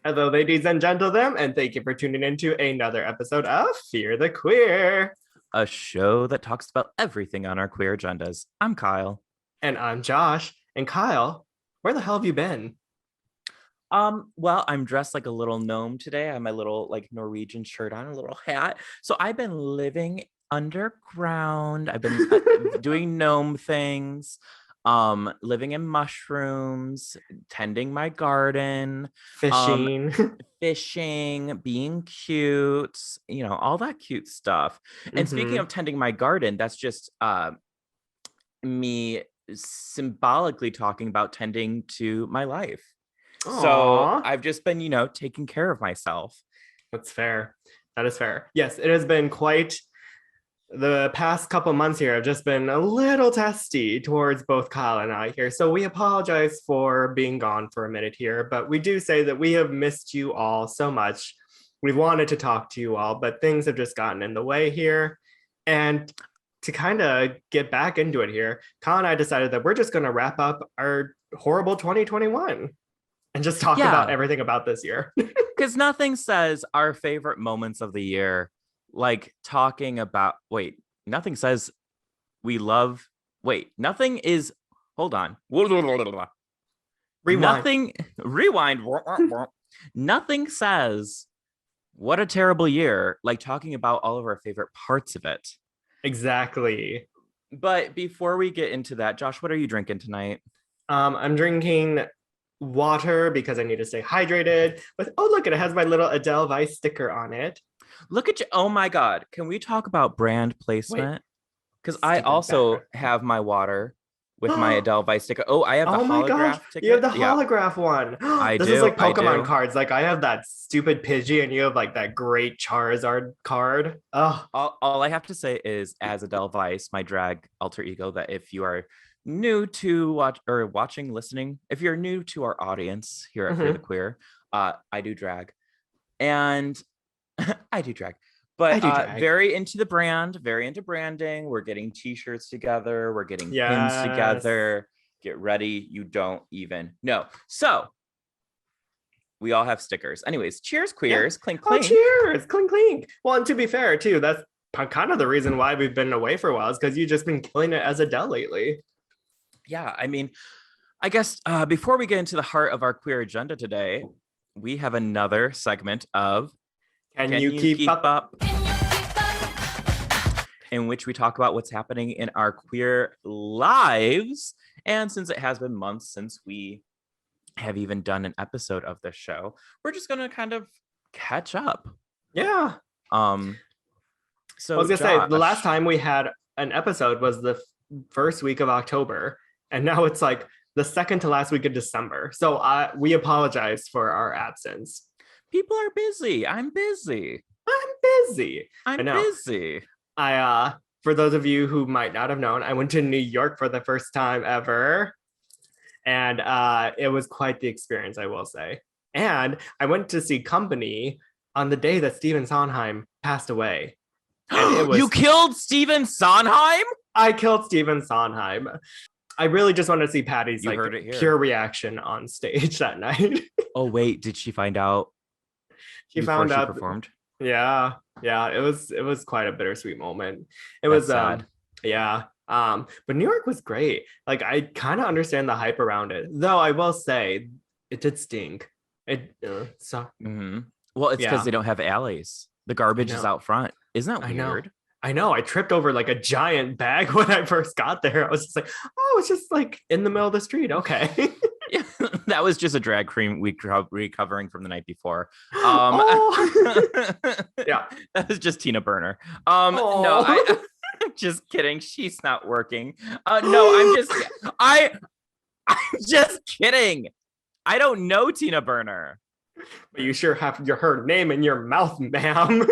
Hello, ladies and gentlemen, and thank you for tuning into another episode of Fear the Queer. A show that talks about everything on our queer agendas. I'm Kyle. And I'm Josh. And Kyle, where the hell have you been? Well, I'm dressed like a little gnome today. I have my little like Norwegian shirt on, a little hat. So I've been living underground. I've been doing gnome things, living in mushrooms, tending my garden, Fishing. fishing, being cute, all that cute stuff. And speaking of tending my garden, that's just me symbolically talking about tending to my life. Aww. So I've just been, taking care of myself. That's fair. That is fair. Yes, it has been quite the past couple months here have just been a little testy towards both Kyle and I here. So we apologize for being gone for a minute here, but we do say that we have missed you all so much. We've wanted to talk to you all, but things have just gotten in the way here. And to kind of get back into it here, Kyle and I decided that we're just going to wrap up our horrible 2021 and just talk about everything about this year. Because nothing says our favorite moments of the year like talking about, nothing says we love, nothing is, hold on. Rewind. Rewind. Nothing says what a terrible year, like talking about all of our favorite parts of it. Exactly. But before we get into that, Josh, what are you drinking tonight? I'm drinking water because I need to stay hydrated. But look, it has my little Adele Vice sticker on it. Look at you. Oh my God. Can we talk about brand placement? Because I also have my water with my Adele Vice sticker. Oh, I have the holograph ticket. You have the holograph one. This is like Pokemon cards. Like I have that stupid Pidgey and you have like that great Charizard card. Oh. All I have to say is, as Adele Vice, my drag alter ego, that if you are new to listening, if you're new to our audience here at Fear the Queer, I do drag. And I do drag. But very into the brand, very into branding. We're getting t-shirts together. We're getting pins together. Get ready. You don't even know. So we all have stickers. Anyways, cheers, queers. Yeah. Clink, clink. Oh, cheers. Clink, clink. Well, and to be fair, too, that's kind of the reason why we've been away for a while is because you've just been killing it as Adele lately. Yeah, I mean, I guess before we get into the heart of our queer agenda today, we have another segment of Can you keep up? In which we talk about what's happening in our queer lives. And since it has been months since we have even done an episode of this show, we're just going to kind of catch up. Yeah. So I was going to say, the last time we had an episode was the first week of October. And now it's like the second to last week of December. So we apologize for our absence. People are busy. I'm busy. I'm busy. For those of you who might not have known, I went to New York for the first time ever. And it was quite the experience, I will say. And I went to see Company on the day that Stephen Sondheim passed away. And You killed Stephen Sondheim? I killed Stephen Sondheim. I really just wanted to see Patty's pure reaction on stage that night. Oh, wait, did she find out? She found out. Performed. Yeah. It was quite a bittersweet moment. It was sad. But New York was great. Like I kind of understand the hype around it, though. I will say it did stink. It sucked. Well, it's because they don't have alleys. The garbage is out front. Isn't that weird? I know. I tripped over like a giant bag when I first got there. I was just like, oh, it's just like in the middle of the street. Okay. Yeah, that was just a drag queen recovering from the night before. Yeah, that was just Tina Burner. No, I'm just kidding. She's not working. No, I'm just kidding. I don't know Tina Burner. But you sure have her name in your mouth, ma'am.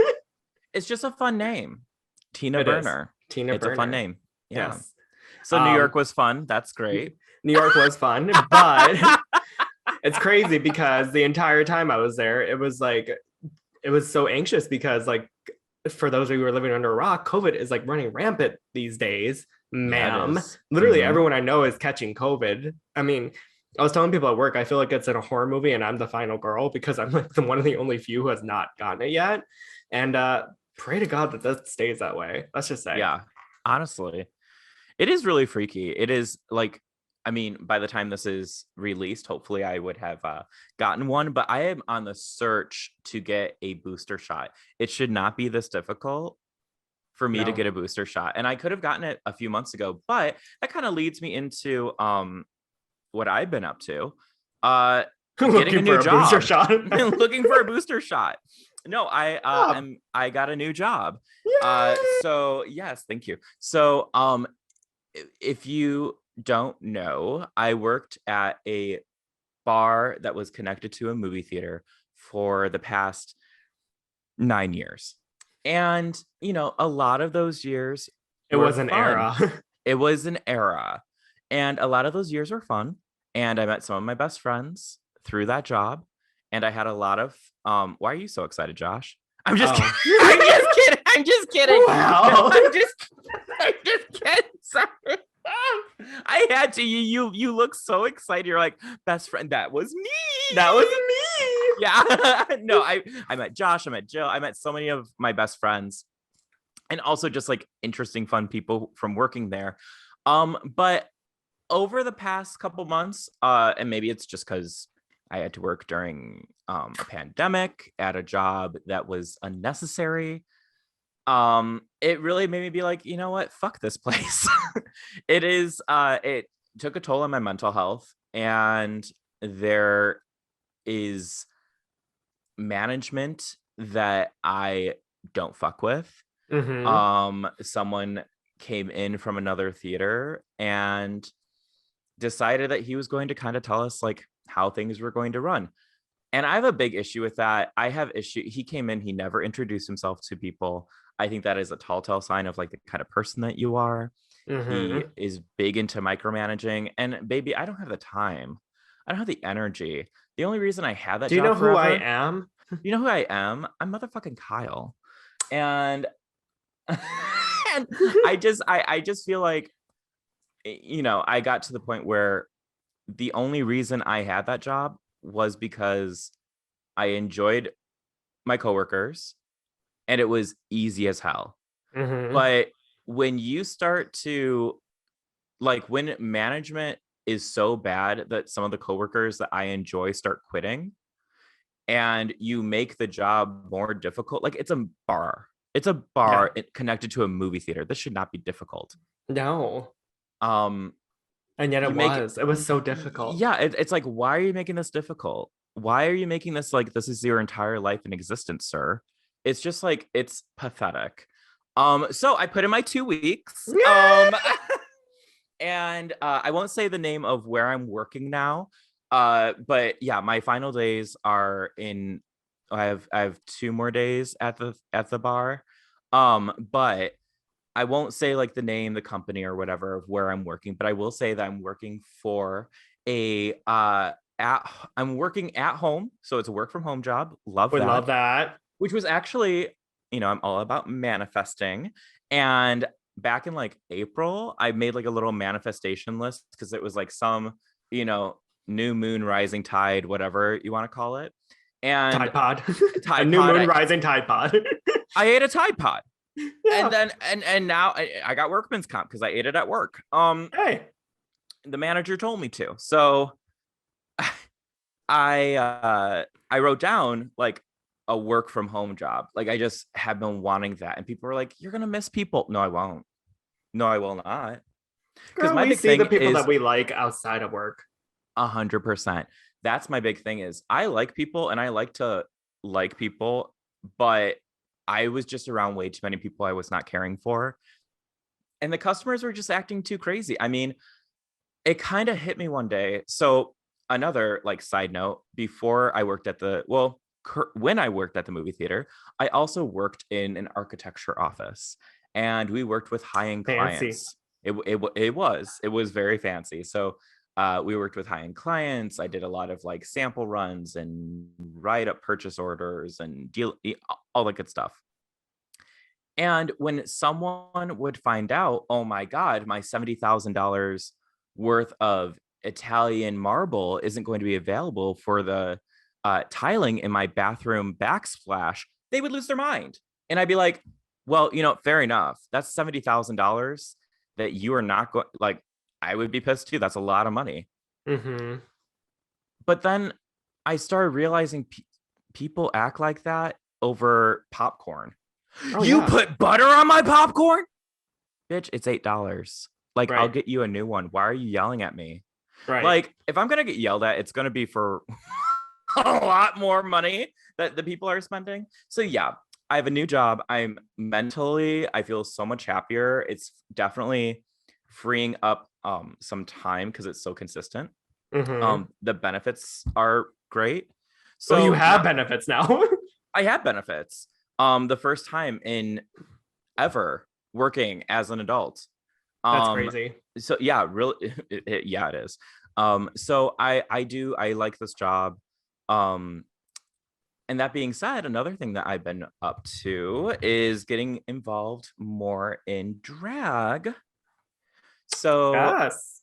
It's just a fun name. Tina Burner. It's a fun name. Yeah. Yes. So New York was fun. That's great. New York was fun, but it's crazy because the entire time I was there, it was so anxious because like for those of you who are living under a rock, COVID is like running rampant these days, ma'am. Literally everyone I know is catching COVID. I mean, I was telling people at work, I feel like it's in a horror movie and I'm the final girl because I'm like the one of the only few who has not gotten it yet. And pray to God that that stays that way. Let's just say. Yeah, honestly, it is really freaky. It is like, I mean, by the time this is released, hopefully I would have gotten one, but I am on the search to get a booster shot. It should not be this difficult for me to No. get a booster shot. And I could have gotten it a few months ago, but that kind of leads me into what I've been up to. Getting a new job. Booster shot. Looking for a booster shot. No, I got a new job. So yes, thank you. So if you don't know, I worked at a bar that was connected to a movie theater for the past 9 years. And, you know, a lot of those years It was an fun. era. It was an era. And a lot of those years were fun. And I met some of my best friends through that job. And I had a lot of why are you so excited, Josh? I'm just kidding. I'm just kidding. I'm just kidding. Wow. I'm just kidding. Sorry. I had to. You look so excited. You're like, best friend. That was me. That was me. Yeah. No, I met Josh. I met Jill. I met so many of my best friends, and also just like interesting, fun people from working there. But over the past couple months, and maybe it's just because I had to work during a pandemic at a job that was unnecessary. It really made me be like, you know what, fuck this place. It took a toll on my mental health, and there is management that I don't fuck with. Someone came in from another theater and decided that he was going to kind of tell us like how things were going to run. And I have a big issue with that. He came in, he never introduced himself to people. I think that is a telltale sign of like the kind of person that you are. He is big into micromanaging, and baby, I don't have the time. I don't have the energy. The only reason I have that Do you know job forever, who I am? you know who I am? I'm motherfucking Kyle. And, and I just feel like, you know, I got to the point where the only reason I had that job was because I enjoyed my coworkers and it was easy as hell. But when you start to, like, when management is so bad that some of the coworkers that I enjoy start quitting, and you make the job more difficult, like it's a bar. It's a bar connected to a movie theater. This should not be difficult. No. And yet it was so difficult. Yeah, it's like, why are you making this difficult? Why are you making this like this is your entire life in existence, sir? It's just like, it's pathetic. So I put in my 2 weeks. And I won't say the name of where I'm working now. But yeah, my final days are in. I have 2 more days at the bar. But I won't say like the name, the company, or whatever of where I'm working. But I will say that I'm working for I'm working at home, so it's a work from home job. Love that. Which was actually, you know, I'm all about manifesting. And back in like April, I made like a little manifestation list because it was like some, you know, new moon, rising tide, whatever you want to call it. And Tide Pod. Tide a new Pod, moon rising Tide Pod. I ate a Tide Pod. Yeah. And then and now I got workman's comp because I ate it at work. Hey. The manager told me to. So I wrote down like a work from home job. Like I just have been wanting that. And people were like, you're gonna miss people. No, I won't. No, I will not. Because my big thing the people that we like outside of work. 100%. That's my big thing is I like people and I like to like people, but I was just around way too many people I was not caring for. And the customers were just acting too crazy. I mean, it kind of hit me one day. So another like side note, before I worked at when I worked at the movie theater, I also worked in an architecture office, and we worked with high-end clients. It was very fancy. So we worked with high-end clients. I did a lot of like sample runs and write up purchase orders and all that good stuff. And when someone would find out, oh my God, my $70,000 worth of Italian marble isn't going to be available for the tiling in my bathroom backsplash, they would lose their mind. And I'd be like, well, fair enough. That's $70,000 that you are not going, like, I would be pissed too. That's a lot of money. Mm-hmm. But then I started realizing people act like that over popcorn. Oh, you yeah. put butter on my popcorn? Bitch, it's $8. Like, Right. I'll get you a new one. Why are you yelling at me? Right. Like, if I'm going to get yelled at, it's going to be for a lot more money that the people are spending. So yeah, I have a new job. I feel so much happier. It's definitely freeing up some time because it's so consistent. Mm-hmm. The benefits are great. So you have now, benefits now. I have benefits. The first time in ever working as an adult. That's crazy. So yeah, really, yeah, it is. So I like this job. And that being said, another thing that I've been up to is getting involved more in drag. So Yes.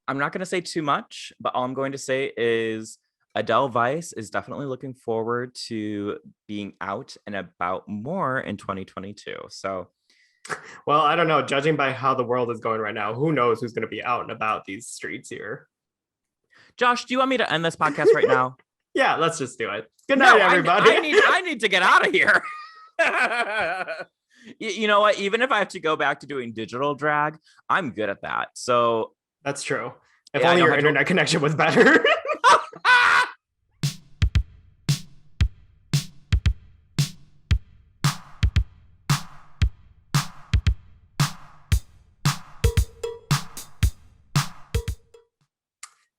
I'm not going to say too much, but all I'm going to say is Adele Vice is definitely looking forward to being out and about more in 2022. So, well, I don't know. Judging by how the world is going right now, who knows who's going to be out and about these streets here? Josh, do you want me to end this podcast right now? Yeah, let's just do it. Good night, everybody. I need to get out of here. You know what? Even if I have to go back to doing digital drag, I'm good at that. So that's true. If yeah, only your internet connection was better.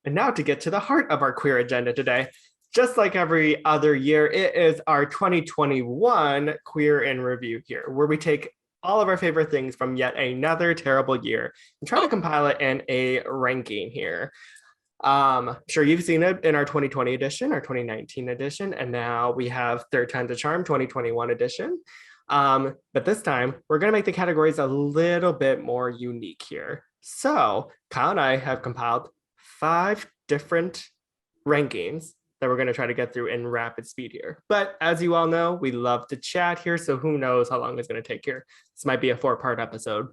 And now to get to the heart of our queer agenda today. Just like every other year, it is our 2021 Queer in Review here, where we take all of our favorite things from yet another terrible year and try to compile it in a ranking here. Sure, you've seen it in our 2020 edition, our 2019 edition, and now we have Third Time's a Charm 2021 edition. But this time, we're going to make the categories a little bit more unique here. So Kyle and I have compiled 5 different rankings that we're going to try to get through in rapid speed here. But as you all know, we love to chat here, so who knows how long it's going to take here. This might be a 4-part episode.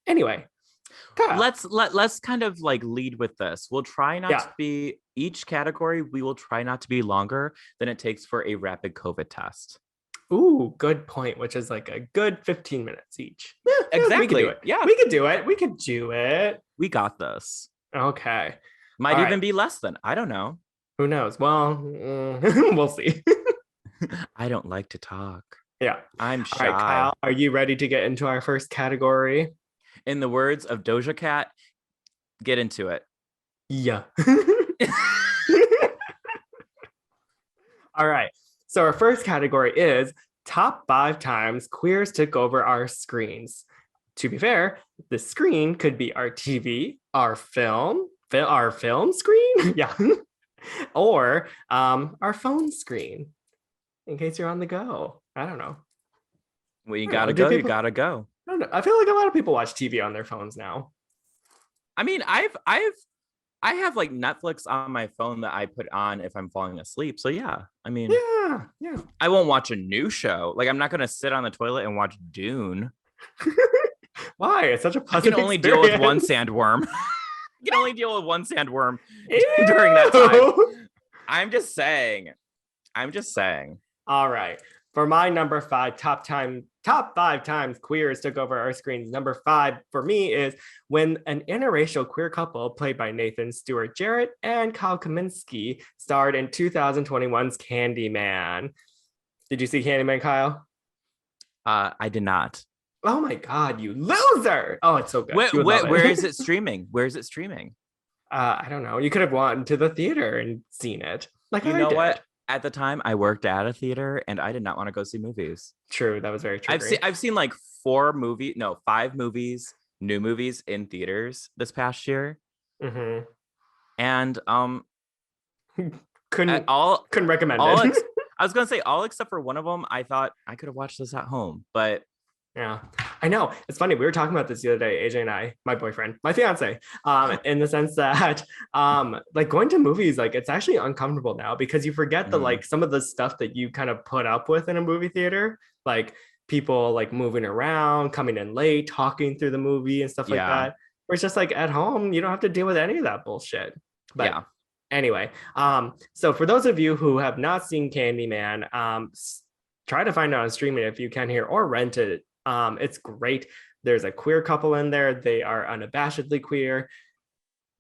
Anyway, Kyle. Let's kind of like lead with this. We'll try not to be, each category, we will try not to be longer than it takes for a rapid COVID test. Ooh, good point, which is like a good 15 minutes each. Exactly. We can do it. Yeah. We can do it. We can do it. We got this. Okay. Might even be less than. I don't know. Who knows? Well, we'll see. I don't like to talk. Yeah. I'm shy. All right, Kyle, are you ready to get into our first category? In the words of Doja Cat, get into it. Yeah. All right. So our first category is top 5 times queers took over our screens. To be fair, the screen could be our TV, our film screen, yeah, or our phone screen, in case you're on the go. I don't know. Well, you gotta go. You gotta go. I don't know. I feel like a lot of people watch TV on their phones now. I mean, I have like Netflix on my phone that I put on if I'm falling asleep. So yeah, I mean, yeah. I won't watch a new show. Like I'm not gonna sit on the toilet and watch Dune. Why? It's such a pleasant I can only experience. deal with one sandworm. I can only deal with one sandworm during that time. I'm just saying. All right. For my number 5, top 5 times queers took over our screens. Number 5 for me is when an interracial queer couple played by Nathan Stewart Jarrett and Kyle Kaminski starred in 2021's Candyman. Did you see Candyman, Kyle? I did not. Oh my God, you loser! Oh, it's so good. Where is it streaming? Where is it streaming? I don't know. You could have gone to the theater and seen it. Like you know what? At the time, I worked at a theater, and I did not want to go see movies. True, that was very true. I've seen like 5 movies, new movies in theaters this past year, and couldn't recommend it. I was gonna say all except for one of them. I thought I could have watched this at home, but Yeah, I know. It's funny. We were talking about this the other day, AJ and I, my boyfriend, my fiance, in the sense that like going to movies, like it's actually uncomfortable now because you forget the Mm, like some of the stuff that you kind of put up with in a movie theater, like people like moving around, coming in late, talking through the movie and stuff like yeah. that. Where it's just like at home, you don't have to deal with any of that bullshit. But Yeah. anyway, so for those of you who have not seen Candyman, try to find it on streaming if you can here or rent it. It's great. There's a queer couple in there. They are unabashedly queer.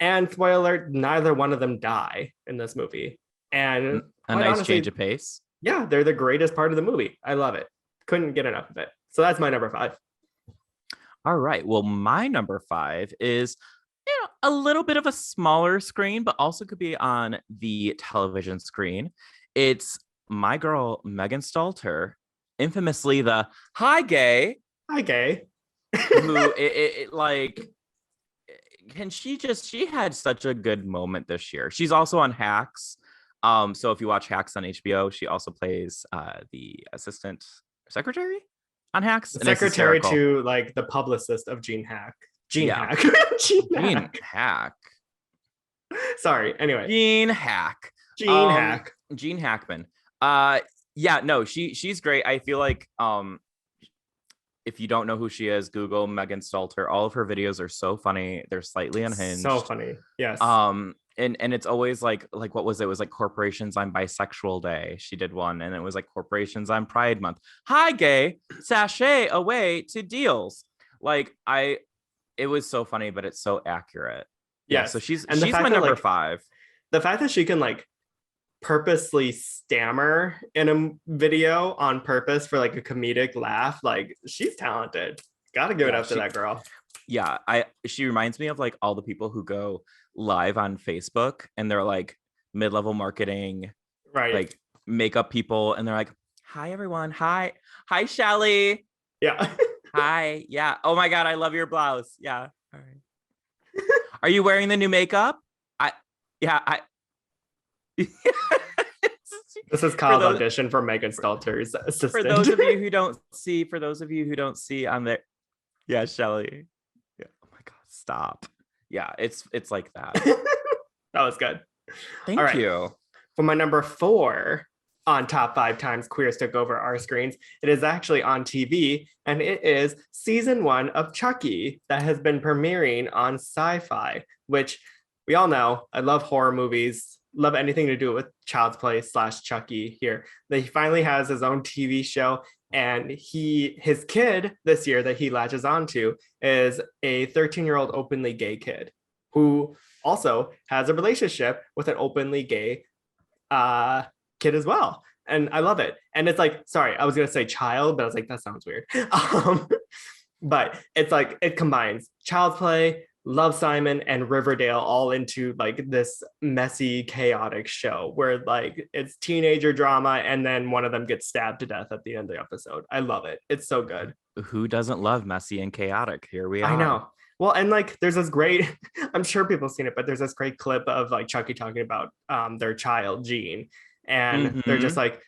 And spoiler alert, neither one of them die in this movie. And A quite nice change honestly, of pace. yeah, they're the greatest part of the movie. I love it. Couldn't get enough of it. So that's my number 5. All right. Well, my number 5 is, a little bit of a smaller screen, but also could be on the television screen. It's my girl, Megan Stalter, infamously the hi gay, Hi, gay. who like, she had such a good moment this year. She's also on Hacks. So if you watch Hacks on HBO, she also plays the assistant secretary on Hacks, and it's Secretary hysterical. to like the publicist of Gene Hack. Gene Yeah. Hack. Gene Gene Hack. Hack. Sorry. Anyway, Gene Hack. Gene Hack. Gene Hackman. Yeah, no, she's great. I feel like if you don't know who she is, Google Megan Stalter. All of her videos are so funny. They're slightly unhinged. So funny. Yes. And it's always like what was it? It was like Corporations on Bisexual Day. She did one, and it was like Corporations on Pride Month. Hi, gay, sashay away to deals. Like it was so funny, but it's so accurate. Yeah, Yes. so she's And the fact my that, number like, 5. the fact that she can like purposely stammer in a video on purpose for like a comedic laugh, like she's talented. Gotta give it Yeah, up to that girl. Yeah, she reminds me of like all the people who go live on Facebook and they're like mid-level marketing, Right. like makeup people, and they're like, hi everyone, hi Shelly, Yeah. hi, yeah, oh my god, I love your blouse, yeah, all right, are you wearing the new makeup? I This is Kyle's audition for Megan Stalter's assistant. For those of you who don't see on there, yeah, Shelly, yeah, oh my god, stop, yeah, it's like that. That was good. Thank you. For my number 4 on top 5 times queers took over our screens, it is actually on TV, and it is season 1 of Chucky that has been premiering on Sci-Fi, which we all know. I love horror movies, love anything to do with Child's Play / Chucky here. That he finally has his own TV show, and his kid this year that he latches onto is a 13-year-old openly gay kid who also has a relationship with an openly gay kid as well. And I love it. And it's like, sorry, I was gonna say child, but I was like, that sounds weird. But it's like it combines Child's Play, Love, Simon, and Riverdale all into like this messy, chaotic show where like it's teenager drama and then one of them gets stabbed to death at the end of the episode. I love it. It's so good. Who doesn't love messy and chaotic? Here we are. I know. Well, and like there's this great, I'm sure people have seen it, but there's this great clip of like Chucky talking about their child, Gene. And they're just like,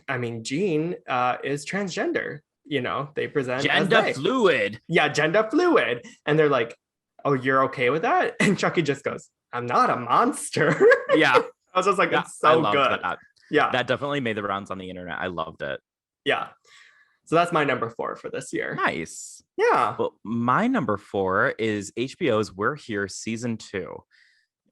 I mean, Gene is transgender. You know, they present gender as fluid. Yeah, gender fluid. And they're like, oh, you're okay with that? And Chucky just goes, I'm not a monster. Yeah. I was just like, it's so good. That. Yeah. That definitely made the rounds on the internet. I loved it. Yeah. So that's my number 4 for this year. Nice. Yeah. Well, my number 4 is HBO's We're Here season 2.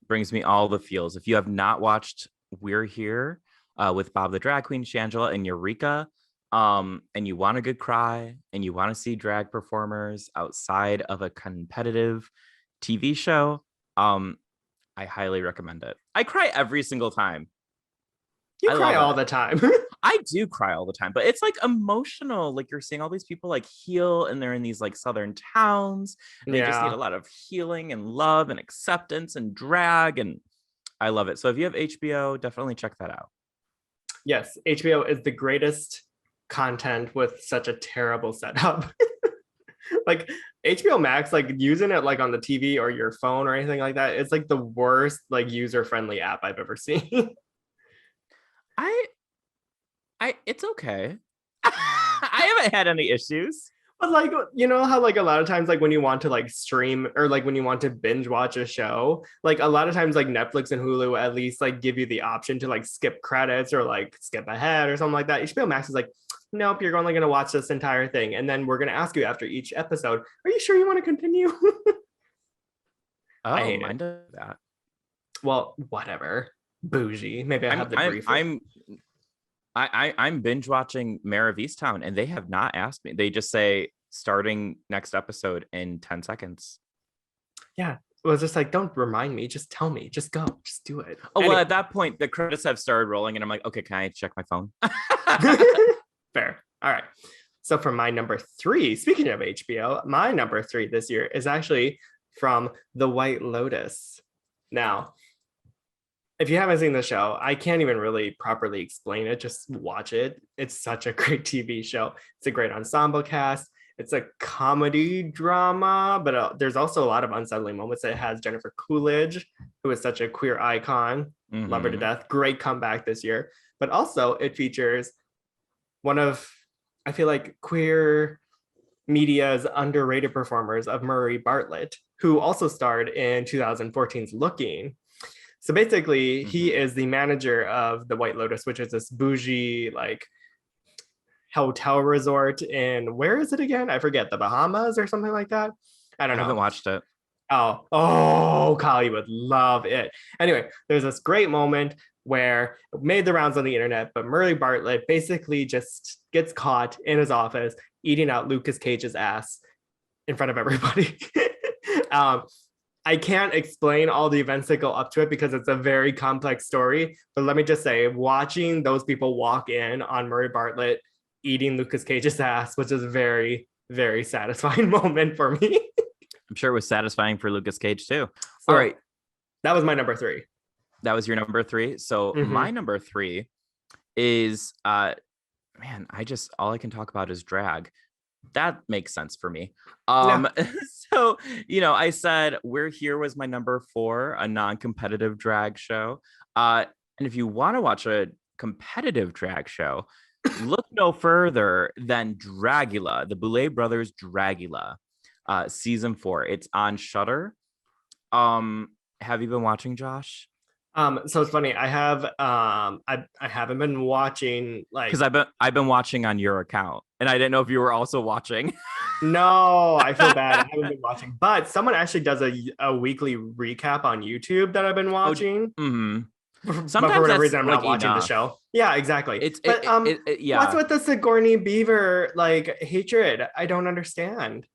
Brings me all the feels. If you have not watched We're Here with Bob the Drag Queen, Shangela, and Eureka, and you want a good cry and you want to see drag performers outside of a competitive TV show, I highly recommend it. I cry every single time. You cry all the time. I do cry all the time, but it's like emotional. Like you're seeing all these people like heal, and they're in these like southern towns. And they just need a lot of healing and love and acceptance and drag, and I love it. So if you have HBO, definitely check that out. Yes, HBO is the greatest content with such a terrible setup. Like HBO Max, like using it like on the TV or your phone or anything like that, it's like the worst like user-friendly app I've ever seen. It's okay. I haven't had any issues. But like, you know how like a lot of times like when you want to like stream or like when you want to binge watch a show, like a lot of times like Netflix and Hulu at least like give you the option to like skip credits or like skip ahead or something like that. HBO Max is like, nope, you're only going to watch this entire thing, and then we're going to ask you after each episode, are you sure you want to continue? I Oh, hate it. mine does that. Well, whatever. Bougie. Maybe I I'm have the I'm brief. I'm I'm binge watching Mare of Easttown, and they have not asked me. They just say starting next episode in 10 seconds. Yeah. It was just like, don't remind me. Just tell me. Just go. Just do it. Oh, well, Anyway. at that point, the credits have started rolling, and I'm like, okay, can I check my phone? Fair. All right. So for my number 3, speaking of HBO, my number 3 this year is actually from The White Lotus. Now, if you haven't seen the show, I can't even really properly explain it. Just watch it. It's such a great TV show. It's a great ensemble cast. It's a comedy drama, but there's also a lot of unsettling moments. It has Jennifer Coolidge, who is such a queer icon. Love her to death. Great comeback this year. But also it features one of, I feel like, queer media's underrated performers of Murray Bartlett, who also starred in 2014's Looking. So basically, he is the manager of the White Lotus, which is this bougie, like, hotel resort in, where is it again? I forget, the Bahamas or something like that. I don't know. I haven't watched it. Oh, Kyle, you would love it. Anyway, there's this great moment where it made the rounds on the internet, but Murray Bartlett basically just gets caught in his office eating out Lucas Cage's ass in front of everybody. I can't explain all the events that go up to it because it's a very complex story. But let me just say, watching those people walk in on Murray Bartlett eating Lucas Cage's ass was just a very, very satisfying moment for me. I'm sure it was satisfying for Lucas Cage too. So, all right. That was my number 3. That was your number 3. So my number 3 is, man, all I can talk about is drag. That makes sense for me. So, I said We're Here was my number 4, a non-competitive drag show. And if you want to watch a competitive drag show, look no further than Dragula, the Boulet Brothers Dragula, season 4. It's on Shudder. Have you been watching, Josh? So it's funny. I have I haven't been watching, like, because I've been watching on your account, and I didn't know if you were also watching. No, I feel bad. I haven't been watching, but someone actually does a weekly recap on YouTube that I've been watching. Sometimes but for whatever reason, I'm like not watching enough. The show. Yeah, exactly. Yeah. What's with the Sigourney Beaver like hatred? I don't understand.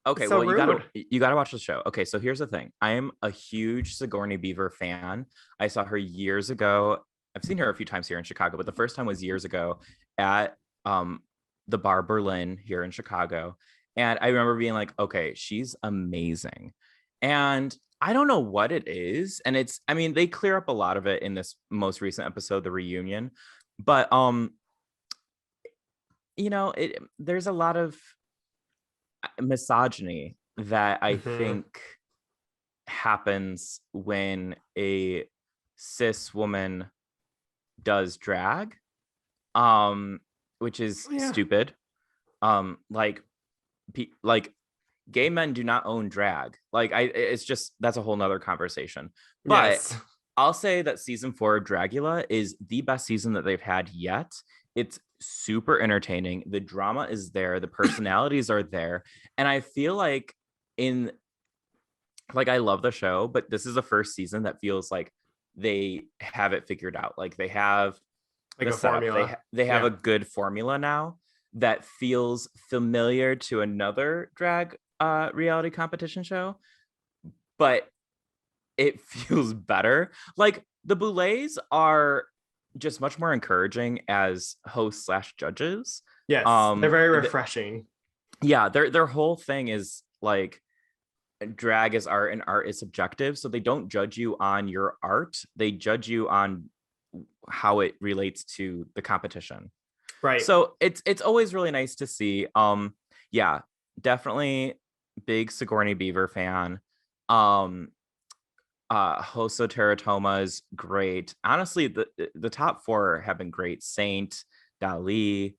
Okay, so well, you gotta watch the show. Okay, so here's the thing. I am a huge Sigourney Beaver fan. I saw her years ago. I've seen her a few times here in Chicago, but the first time was years ago at the Bar Berlin here in Chicago. And I remember being like, okay, she's amazing. And I don't know what it is. And they clear up a lot of it in this most recent episode, the reunion. But there's a lot of misogyny that I think happens when a cis woman does drag, which is stupid. Like gay men do not own drag. It's just, that's a whole nother conversation. But I'll say that season 4 of Dragula is the best season that they've had yet. It's super entertaining. The drama is there. The personalities are there. And I feel like I love the show, but this is the first season that feels like they have it figured out. Like they have like a formula. They have a good formula now that feels familiar to another drag reality competition show, but it feels better. Like the Boulets are just much more encouraging as hosts / judges. Yes, they're very refreshing. Their whole thing is like, drag is art and art is subjective. So they don't judge you on your art. They judge you on how it relates to the competition. Right. So it's always really nice to see. Definitely big Sigourney Beaver fan. Hoso Teratoma is great. Honestly, the top 4 have been great. Saint, Dali,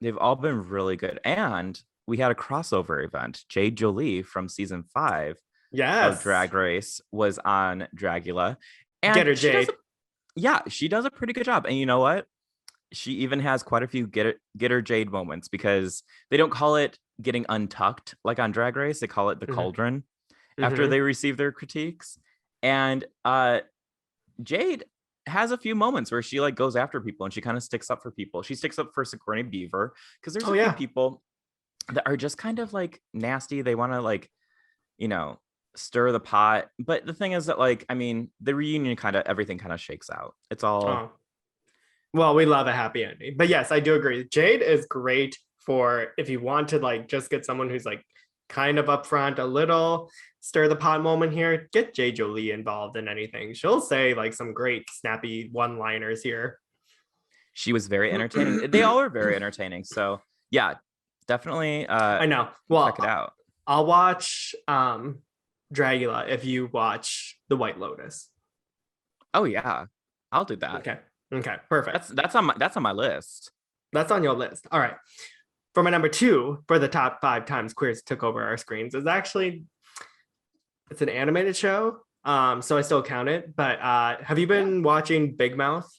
they've all been really good. And we had a crossover event. Jade Jolie from season 5 of Yes. Drag Race was on Dragula. Get And her, Jade. she does a pretty good job. And you know what? She even has quite a few get her Jade moments, because they don't call it getting untucked like on Drag Race. They call it the Hmm. cauldron after Hmm. they receive their critiques. And Jade has a few moments where she like goes after people and she kind of sticks up for people. She sticks up for Sigourney Beaver, because there's Oh a few yeah. people that are just kind of like nasty. They want to like, you know, stir the pot. But the thing is that, like, I mean, the reunion kind of, everything kind of shakes out. It's all, Oh. Well, we love a happy ending. But yes, I do agree. Jade is great for if you want to like just get someone who's like kind of upfront, a little stir the pot moment here. Get Jade Jolie involved in anything. She'll say like some great snappy one-liners here. she was very entertaining. They all are very entertaining. So yeah, definitely I know. check it Well, out. I'll watch Dragula if you watch The White Lotus. Oh yeah, I'll do that. Okay. Okay. Perfect. That's on my list. That's on your list. All right. For my number 2 for the top 5 times queers took over our screens is actually it's an animated show. So I still count it. But have you been watching Big Mouth?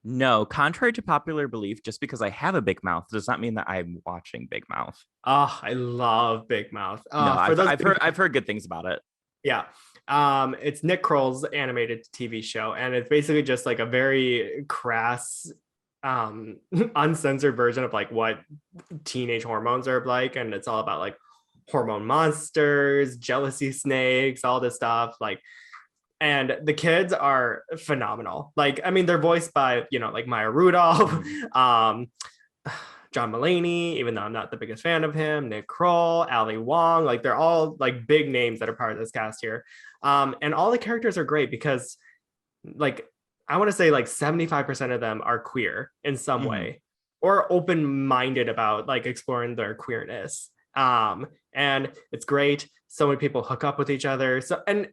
No, contrary to popular belief, just because I have a big mouth does not mean that I'm watching Big Mouth. Oh, I love Big Mouth. No, For those I've heard good things about it. yeah. It's Nick Kroll's animated TV show, and it's basically just like a very crass, uncensored version of like what teenage hormones are like, and it's all about like hormone monsters, jealousy snakes, all this stuff. Like, and the kids are phenomenal. Like, I mean, they're voiced by like Maya Rudolph, John Mulaney, even though I'm not the biggest fan of him, Nick Kroll, Ali Wong, like they're all like big names that are part of this cast here. And all the characters are great because like I want to say like 75% of them are queer in some way or open-minded about like exploring their queerness. And it's great. So many people hook up with each other. So, and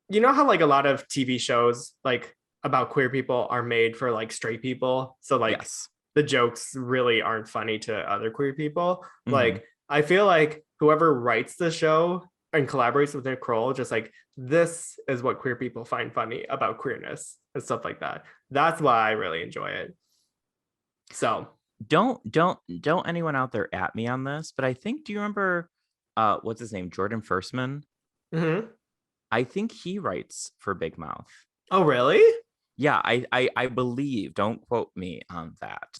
you know how like a lot of TV shows like about queer people are made for like straight people. So like Yes. the jokes really aren't funny to other queer people. Mhm. Like I feel like whoever writes the show and collaborates with Nick Kroll, just like this is what queer people find funny about queerness and stuff like that. That's why I really enjoy it. So Don't anyone out there at me on this, but I think, do you remember what's his name? Jordan Firstman? mhm. I think he writes for Big Mouth. Oh really? Yeah, I believe. Don't quote me on that.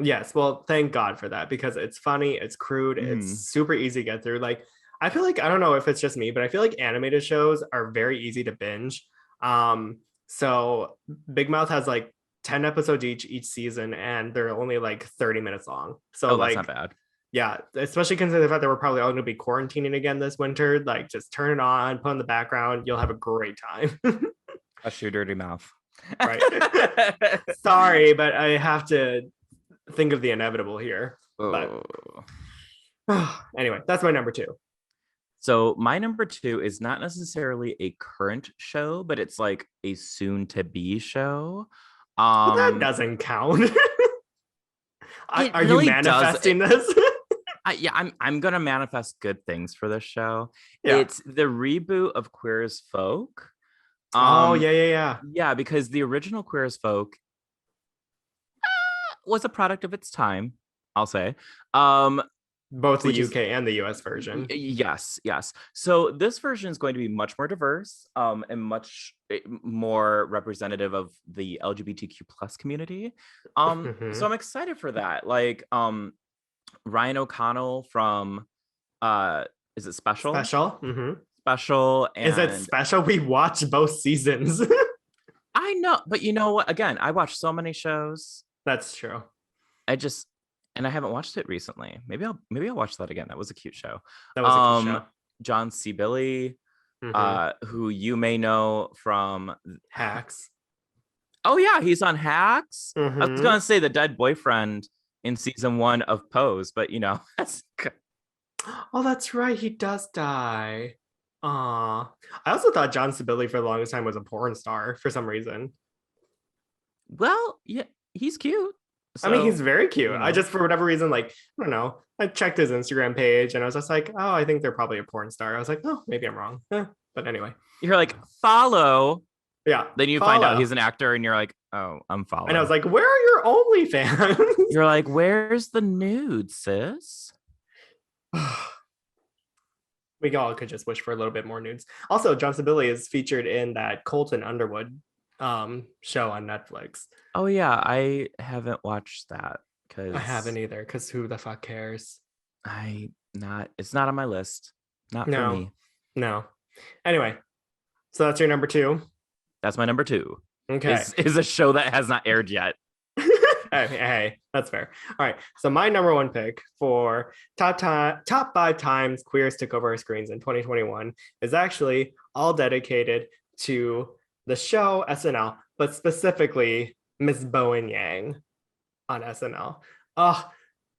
Yes, well, thank God for that because it's funny, it's crude, it's super easy to get through. Like, I feel like I don't know if it's just me, but I feel like animated shows are very easy to binge. So Big Mouth has like 10 episodes each season, and they're only like 30 minutes long. So Oh, that's like, not bad. yeah, especially considering the fact that we're probably all going to be quarantining again this winter. Like, just turn it on, put in the background, you'll have a great time. That's your dirty mouth. Right. Sorry, but I have to think of the inevitable here. But anyway, that's my number 2. So my number 2 is not necessarily a current show, but it's like a soon to be show. Well, that doesn't count. Are really you manifesting this? Yeah, I'm gonna manifest good things for this show. Yeah. It's the reboot of Queer as Folk. Oh yeah. Yeah, because the original Queer as Folk was a product of its time, I'll say. Both the UK and the US version. Yes. So this version is going to be much more diverse and much more representative of the LGBTQ plus community. So I'm excited for that. Like Ryan O'Connell from is it Special? Special. And is it Special? We watched both seasons. I know, but you know what? Again, I watch so many shows. That's true. And I haven't watched it recently. Maybe I'll watch that again. That was a cute show. That was a cute show. John C. Billy, who you may know from Hacks. Oh yeah, he's on Hacks. I was gonna say the dead boyfriend in season 1 of Pose, but you know, oh, that's right. He does die. I also thought John C. Billy for the longest time was a porn star for some reason. Well, yeah, he's cute. I mean, he's So, very cute. you I know, just, for whatever reason, like, I don't know. I checked his Instagram page and I was just like, oh, I think they're probably a porn star. I was like, oh, maybe I'm wrong. But anyway, you're like, follow. yeah. Then you find out Follow. he's an actor and you're like, oh, And I was unfollow. like, where are your OnlyFans? You're like, where's the nude, sis? We all could just wish for a little bit more nudes. Also, John Sibili is featured in that Colton Underwood show on Netflix. Oh yeah, I haven't watched that I haven't because either, because who the fuck cares? it's not on my list. Not for No, me. no. Anyway, so that's your number 2. That's my number 2. Okay. Is a show that has not aired yet. Hey, that's fair. All right. So my number 1 pick for top 5 times queers took over our screens in 2021 is actually all dedicated to the show SNL, but specifically Miss Bowen Yang on SNL. Oh,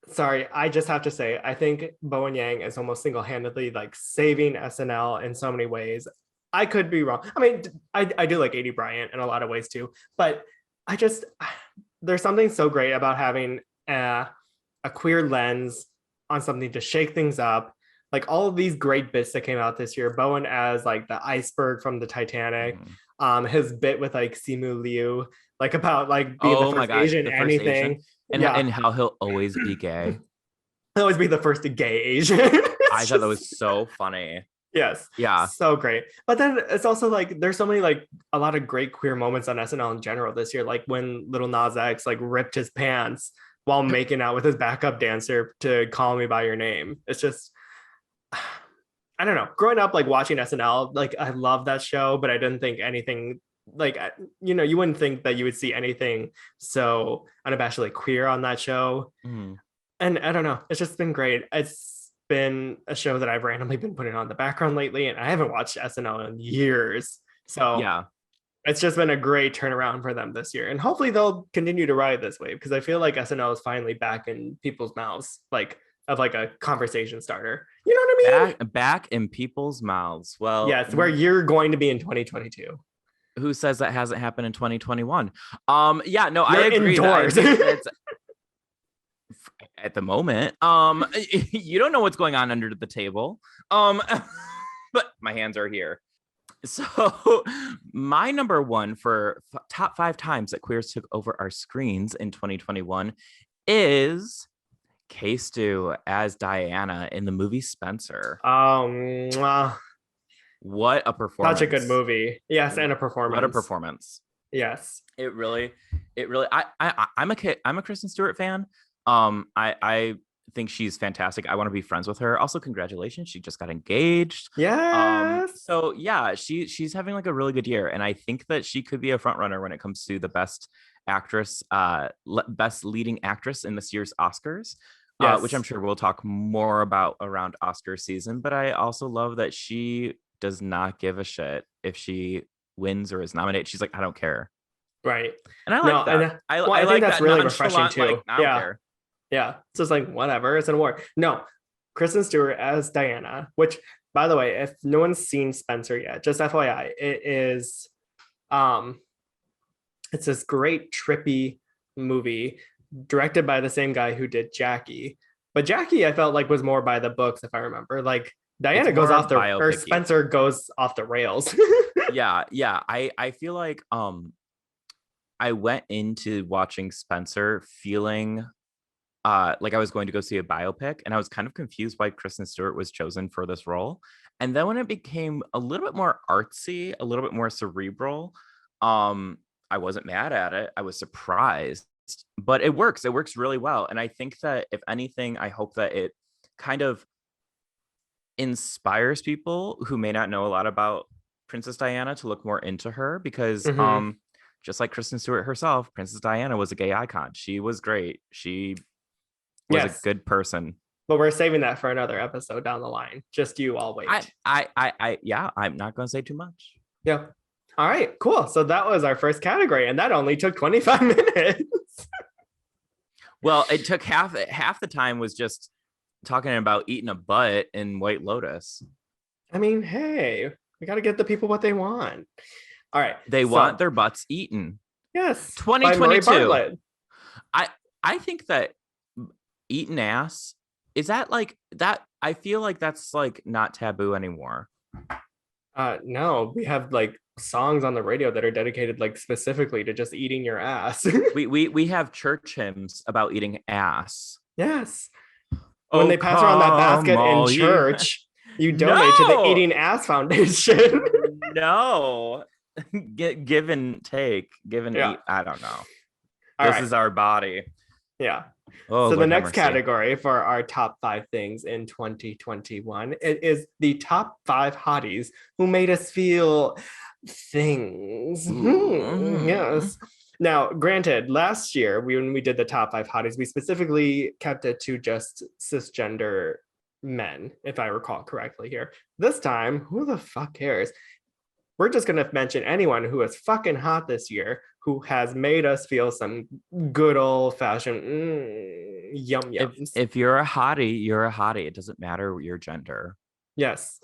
sorry. I just have to say, I think Bowen Yang is almost single-handedly like saving SNL in so many ways. I could be wrong. I mean, I do like A.D. Bryant in a lot of ways too, but I just there's something so great about having a queer lens on something to shake things up. Like all of these great bits that came out this year, Bowen as like the iceberg from the Titanic, his bit with like Simu Liu, like about like being the Oh my first god, Asian the first Asian. anything. And how he'll always be gay. He'll always be the first gay Asian. I thought that was so funny. Yes. Yeah. So great. But then it's also like there's so many like a lot of great queer moments on SNL in general this year. Like when Little Nas X like ripped his pants while making out with his backup dancer to Call Me by Your Name. It's just I don't know. Growing up like watching SNL, like I love that show, but I didn't think anything like you wouldn't think that you would see anything so unabashedly queer on that show. And I don't know. It's just been great. It's been a show that I've randomly been putting on the background lately, and I haven't watched SNL in years. So Yeah. it's just been a great turnaround for them this year. And hopefully they'll continue to ride this wave because I feel like SNL is finally back in people's mouths, like of like a conversation starter. You know what I mean? Back in people's mouths. Well, Yes, where you're going to be in 2022. who says that hasn't happened in 2021? Yeah, no, You're I agree. indoors. It's at the moment. You don't know what's going on under the table. But my hands are here. So my number 1 for top 5 times that queers took over our screens in 2021 is K-Stu as Diana in the movie Spencer. What a performance. Such a good movie. Yes, and a performance. What a performance. Yes. It really I'm a Kristen Stewart fan. I think she's fantastic. I want to be friends with her. Also, congratulations, she just got engaged. Yes. So yeah, she's having like a really good year, and I think that she could be a front runner when it comes to the best actress, best leading actress in this year's Oscars. Yes. Which I'm sure we'll talk more about around Oscar season. But I also love that she does not give a shit if she wins or is nominated. She's like, I don't care. Right. And I like that. I think like that's that really refreshing too. Like, I don't care. Yeah. So it's like, whatever, it's an award. No, Kristen Stewart as Diana, which by the way, if no one's seen Spencer yet, just FYI, it is it's this great trippy movie directed by the same guy who did Jackie. But Jackie, I felt like was more by the books, if I remember. Like Diana goes off the or Spencer goes off the rails. Yeah. I feel like I went into watching Spencer feeling like I was going to go see a biopic, and I was kind of confused why Kristen Stewart was chosen for this role. And then when it became a little bit more artsy, a little bit more cerebral, I wasn't mad at it. I was surprised, but it works. It works really well. And I think that if anything, I hope that it kind of inspires people who may not know a lot about Princess Diana to look more into her, because just like Kristen Stewart herself, Princess Diana was a gay icon. She was great. She was a good person. But we're saving that for another episode down the line. Just you all wait. Yeah, I'm not going to say too much. Yeah. All right, cool. So that was our first category, and that only took 25 minutes. Well, it took half the time was just talking about eating a butt in White Lotus. I mean, hey, we got to get the people what they want. All right. They want their butts eaten. Yes. 2022. I think that eating ass, is that like that? I feel like that's like not taboo anymore. No, we have like songs on the radio that are dedicated like specifically to just eating your ass. We have church hymns about eating ass. Yes. When Oh, they pass around that come basket in all ye. church, you donate to the No, Eating Ass Foundation. no. Give and take, give and Yeah. eat. I don't know. All This right. is our body. Yeah. Oh, So the Lord have next mercy. category for our top 5 things in 2021, it is the top 5 hotties who made us feel things. Ooh. Yes. Now, granted, last year when we did the top 5 hotties, we specifically kept it to just cisgender men, if I recall correctly here. This time, who the fuck cares? We're just going to mention anyone who is fucking hot this year who has made us feel some good old fashioned yum yums. If you're a hottie, you're a hottie. It doesn't matter your gender. Yes.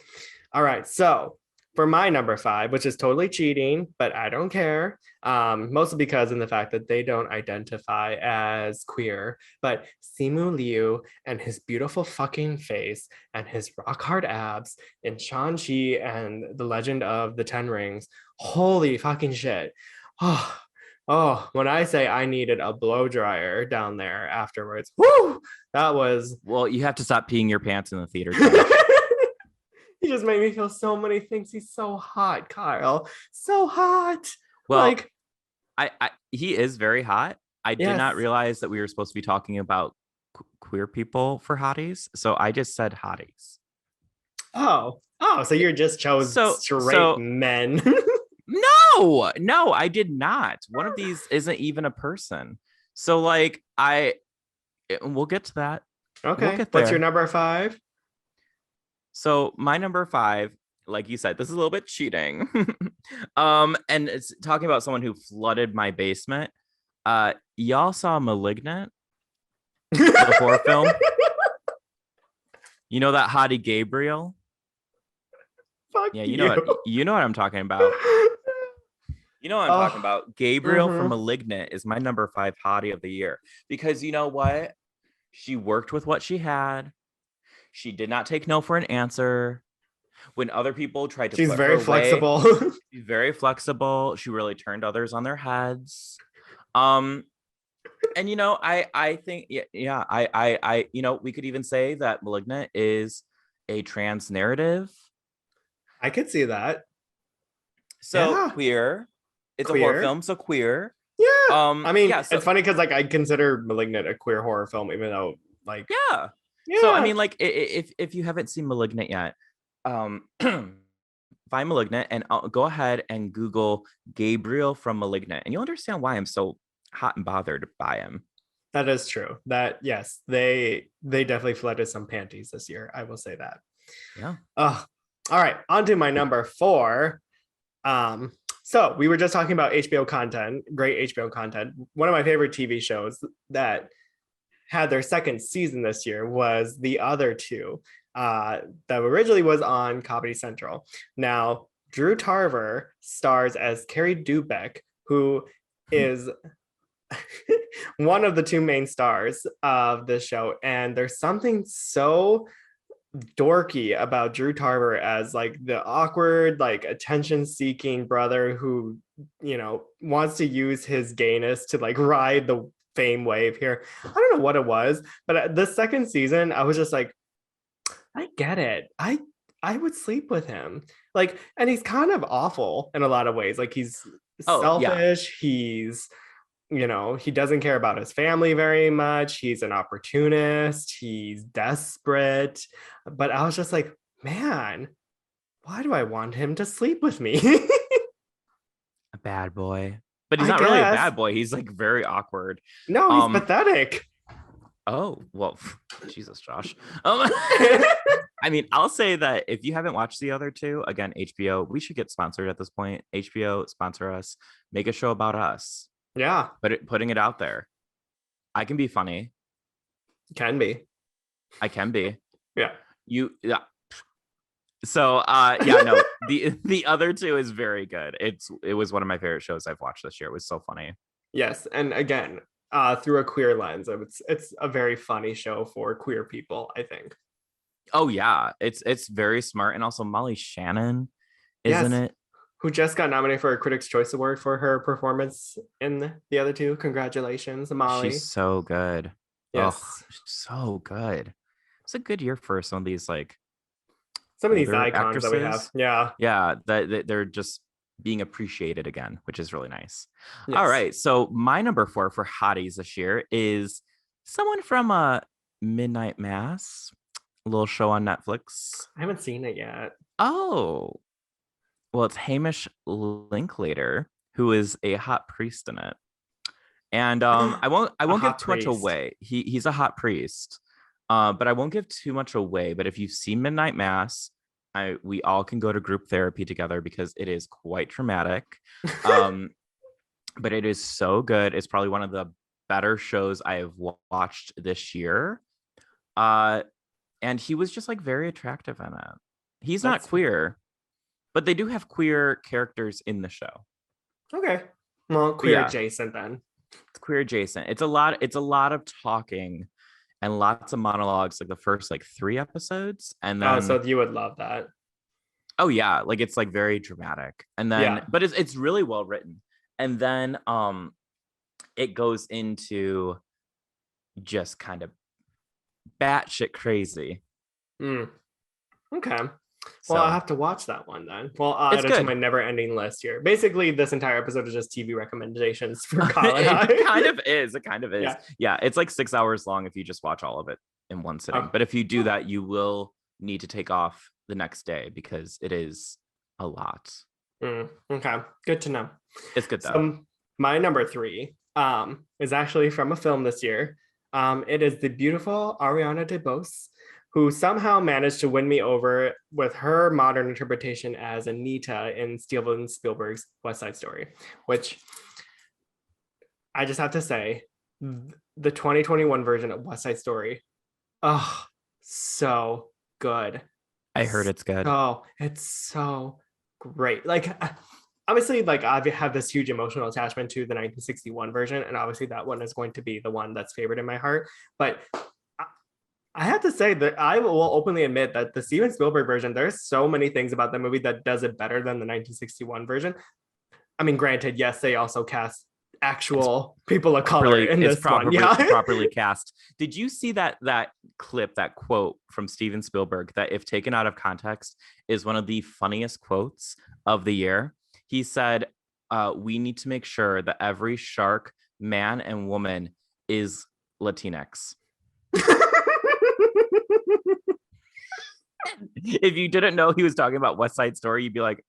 All right. So for my number 5, which is totally cheating, but I don't care. Mostly because in the fact that they don't identify as queer, but Simu Liu and his beautiful fucking face and his rock hard abs in Shang-Chi and the Legend of the Ten Rings. Holy fucking shit. Oh, when I say I needed a blow dryer down there afterwards, whoo, that was. Well, you have to stop peeing your pants in the theater. He just made me feel so many things. He's so hot, Kyle. So hot. Well, like, he is very hot. I did not yes. realize that we were supposed to be talking about queer people for hotties. So I just said hotties. Oh, so you just chose straight men. No, I did not. One of these isn't even a person. So like we'll get to that. Okay. We'll get What's there. your number 5? So my number 5, like you said, this is a little bit cheating. And it's talking about someone who flooded my basement. Y'all saw Malignant, the horror film? You know that hottie Gabriel? Fuck Yeah, you know what I'm talking about. You know what I'm talking about. Gabriel from Malignant is my number 5 hottie of the year. Because you know what? She worked with what she had. She did not take no for an answer. When other people tried to She's put very her flexible. away, she's very flexible. She really turned others on their heads. And you know, I think I you know, we could even say that Malignant is a trans narrative. I could see that. So Yeah. queer. It's Queer. a horror film, so queer. Yeah. I mean, yeah, so, it's funny because like I consider Malignant a queer horror film, even though like yeah. So I mean, like if you haven't seen Malignant yet, find Malignant and go ahead and Google Gabriel from Malignant, and you'll understand why I'm so hot and bothered by him. That is true. That yes, they definitely flooded some panties this year. I will say that. Yeah. All right, on to my number 4. So we were just talking about HBO content, great HBO content. One of my favorite TV shows that had their second season this year was The Other Two, that originally was on Comedy Central. Now, Drew Tarver stars as Carrie Dubeck, who is one of the 2 main stars of the show. And there's something so dorky about Drew Tarver as like the awkward, like attention-seeking brother who, you know, wants to use his gayness to like ride the fame wave here. I don't know what it was, but the second season, I was just like, I get it. I would sleep with him. Like, and he's kind of awful in a lot of ways. Like he's selfish. Yeah. He's, you know, he doesn't care about his family very much. He's an opportunist. He's desperate. But I was just like, man, why do I want him to sleep with me? A bad boy. But he's not really a bad boy. He's like very awkward. No, he's pathetic. Oh, well, Jesus, Josh. I mean, I'll say that if you haven't watched The Other Two, again, HBO, we should get sponsored at this point. HBO, sponsor us. Make a show about us. Yeah. Putting it out there. I can be funny. Can be. I can be. Yeah. Yeah. So yeah, no, the Other Two is very good. It was one of my favorite shows I've watched this year. It was so funny. Yes. And again, through a queer lens. It's a very funny show for queer people, I think. Oh yeah, it's very smart, and also Molly Shannon, isn't Yes, it? who just got nominated for a Critics' Choice Award for her performance in the other two. Congratulations, She's Molly. so good. Oh, Yes. so good. It's a good year for some of these like Some of these older icons that we have. actresses. Yeah. Yeah, that they're just being appreciated again, which is really nice. All Yes. right, so my number 4 for hotties this year is someone from Midnight Mass, a little show on Netflix. I haven't seen it yet. Oh, well, it's Hamish Linklater, who is a hot priest in it. And I won't give hot too much priest. away. He's a hot priest. But I won't give too much away. But if you've seen Midnight Mass, we all can go to group therapy together because it is quite traumatic. But it is so good. It's probably one of the better shows I have watched this year. And he was just like very attractive in it. He's not That's queer, but they do have queer characters in the show. okay. Well, But queer yeah, adjacent then. it's queer adjacent. It's a lot of talking and lots of monologues, like the first like 3 episodes, and Oh, then so you would love that. oh yeah, like it's like very dramatic, and then Yeah. but it's really well written, and then it goes into just kind of batshit crazy. Mm. Okay. Well, I'll So have to watch that one then. Well, I'll it's add it to my good. never-ending list here. Basically, this entire episode is just TV recommendations for Kyle and I. It kind of is. It kind of is. Yeah. Yeah, it's like 6 hours long if you just watch all of it in one sitting. Oh. But if you do that, you will need to take off the next day because it is a lot. Okay. Good to know. It's good though. So my number 3 is actually from a film this year. It is the beautiful Ariana DeBose, who somehow managed to win me over with her modern interpretation as Anita in Steven Spielberg's West Side Story, which I just have to say, the 2021 version of West Side Story, oh, so good. I heard it's good. Oh, it's so great. Like, obviously, like I have this huge emotional attachment to the 1961 version, and obviously that one is going to be the one that's favored in my heart. But I have to say that I will openly admit that the Steven Spielberg version, there's so many things about the movie that does it better than the 1961 version. I mean, granted, yes, they also cast actual people of color in this one. Yeah. properly cast. Did you see that clip, that quote from Steven Spielberg that, if taken out of context, is one of the funniest quotes of the year? He said, we need to make sure that every shark, man and woman, is Latinx. If you didn't know he was talking about West Side Story, you'd be like,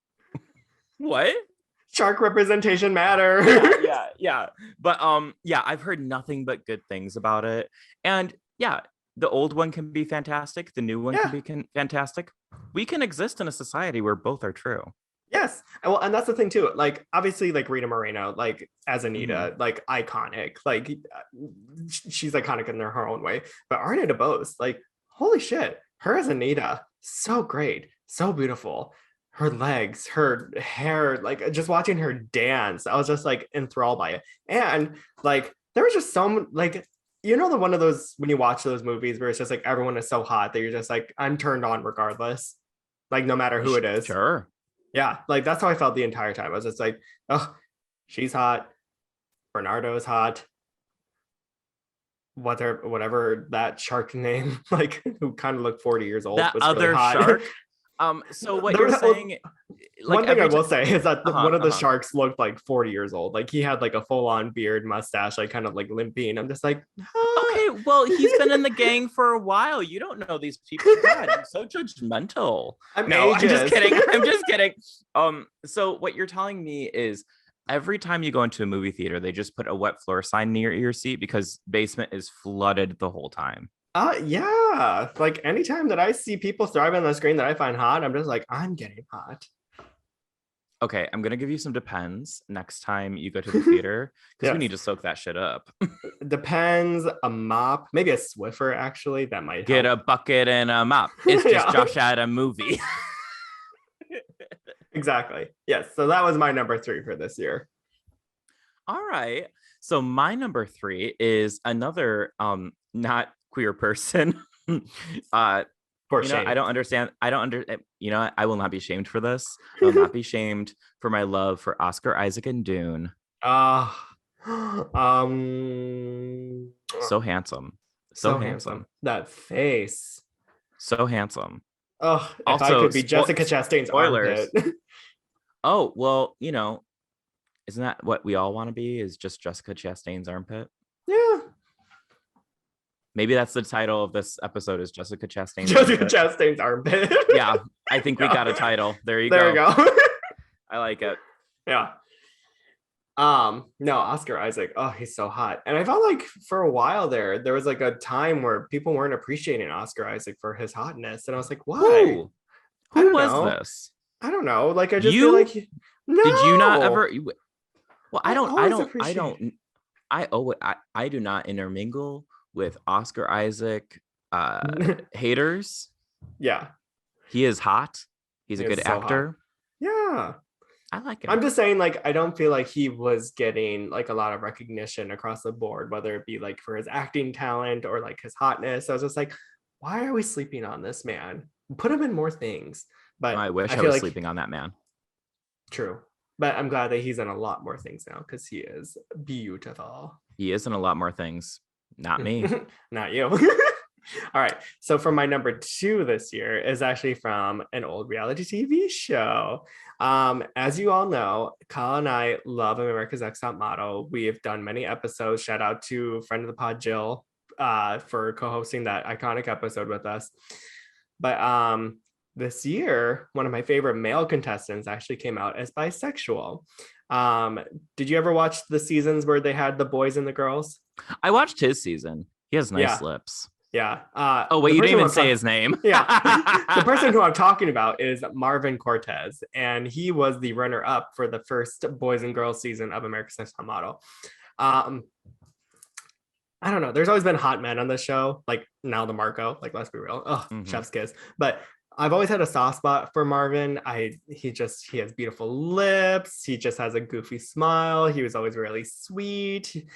what? Shark representation matter. Yeah. But yeah, I've heard nothing but good things about it. And yeah, the old one can be fantastic. The new one can be fantastic. We can exist in a society where both are true. Yes. Well, and that's the thing too. Like, obviously, like Rita Moreno, like as Anita, like iconic. Like she's iconic in her own way. But Ariana DeBose, like, holy shit, her as Anita, so great, so beautiful. Her legs, her hair, like just watching her dance, I was just like enthralled by it. And like there was just some like, you know, the one of those when you watch those movies where it's just like everyone is so hot that you're just like, I'm turned on regardless, like no matter who it is. Sure. Yeah, like that's how I felt the entire time. I was just like, oh, she's hot, Bernardo's hot, whatever that shark name, like who kind of looked 40 years old, that was other really hot. shark. So what you're saying, like, one thing I will say is that one of the sharks looked like 40 years old. Like he had like a full-on beard, mustache, like kind of like limping. I'm just like, okay, well, he's been in the gang for a while. You don't know these people. God, I'm so judgmental. I'm just kidding. I'm just kidding. So what you're telling me is every time you go into a movie theater, they just put a wet floor sign near your seat because basement is flooded the whole time. Yeah. Like anytime that I see people thriving on the screen that I find hot, I'm just like, I'm getting hot. Okay, I'm gonna give you some Depends next time you go to the theater because we need to soak that shit up. Depends, a mop, maybe a Swiffer actually. That might get help. a bucket and a mop. It's just Josh at a movie. Exactly. Yes. So that was my number 3 for this year. All right. So my number 3 is another not queer person. For You know, I shame. don't understand. I don't under. You know, I will not be shamed for this. I will not be shamed for my love for Oscar Isaac and Dune. Um, So handsome, so so handsome. handsome, That face. so handsome. Oh, if I Also, could be Jessica Chastain's armpit. spoilers. Oh well, you know, isn't that what we all want to be? Is just Jessica Chastain's armpit? Yeah. Maybe that's the title of this episode. Is Jessica Chastain's Jessica armpit? Chastain's armpit. Yeah, I think we Yeah. got a title. There you There go. we go. I like it. Yeah. No, Oscar Isaac. Oh, he's so hot. And I felt like for a while there was like a time where people weren't appreciating Oscar Isaac for his hotness. And I was like, why? I Who don't was know. this? I don't know. Like I just You? feel like no. Did you not ever? Well, I I do not intermingle with Oscar Isaac haters. Yeah. He is hot. He's a He is good so actor. Yeah. I like him. I'm just saying, like, I don't feel like he was getting like a lot of recognition across the board, whether it be like for his acting talent or like his hotness. I was just like, why are we sleeping on this man? Put him in more things. But I wish I feel was like, sleeping on that man. True. But I'm glad that he's in a lot more things now because he is beautiful. He is in a lot more things. Not me. Not you. All right. So for my number 2 this year is actually from an old reality TV show. As you all know, Kyle and I love America's Next Top Model. We have done many episodes. Shout out to friend of the pod, Jill, for co-hosting that iconic episode with us. But this year, one of my favorite male contestants actually came out as bisexual. Did you ever watch the seasons where they had the boys and the girls? I watched his season. He has nice lips. Yeah. Oh, wait, you didn't even say his name. Yeah. The person who I'm talking about is Marvin Cortez, and he was the runner-up for the first boys and girls season of America's Next Top Model. I don't know. There's always been hot men on the show, like Nal DeMarco, like let's be real. Oh, chef's kiss. But I've always had a soft spot for Marvin. He has beautiful lips. He just has a goofy smile. He was always really sweet.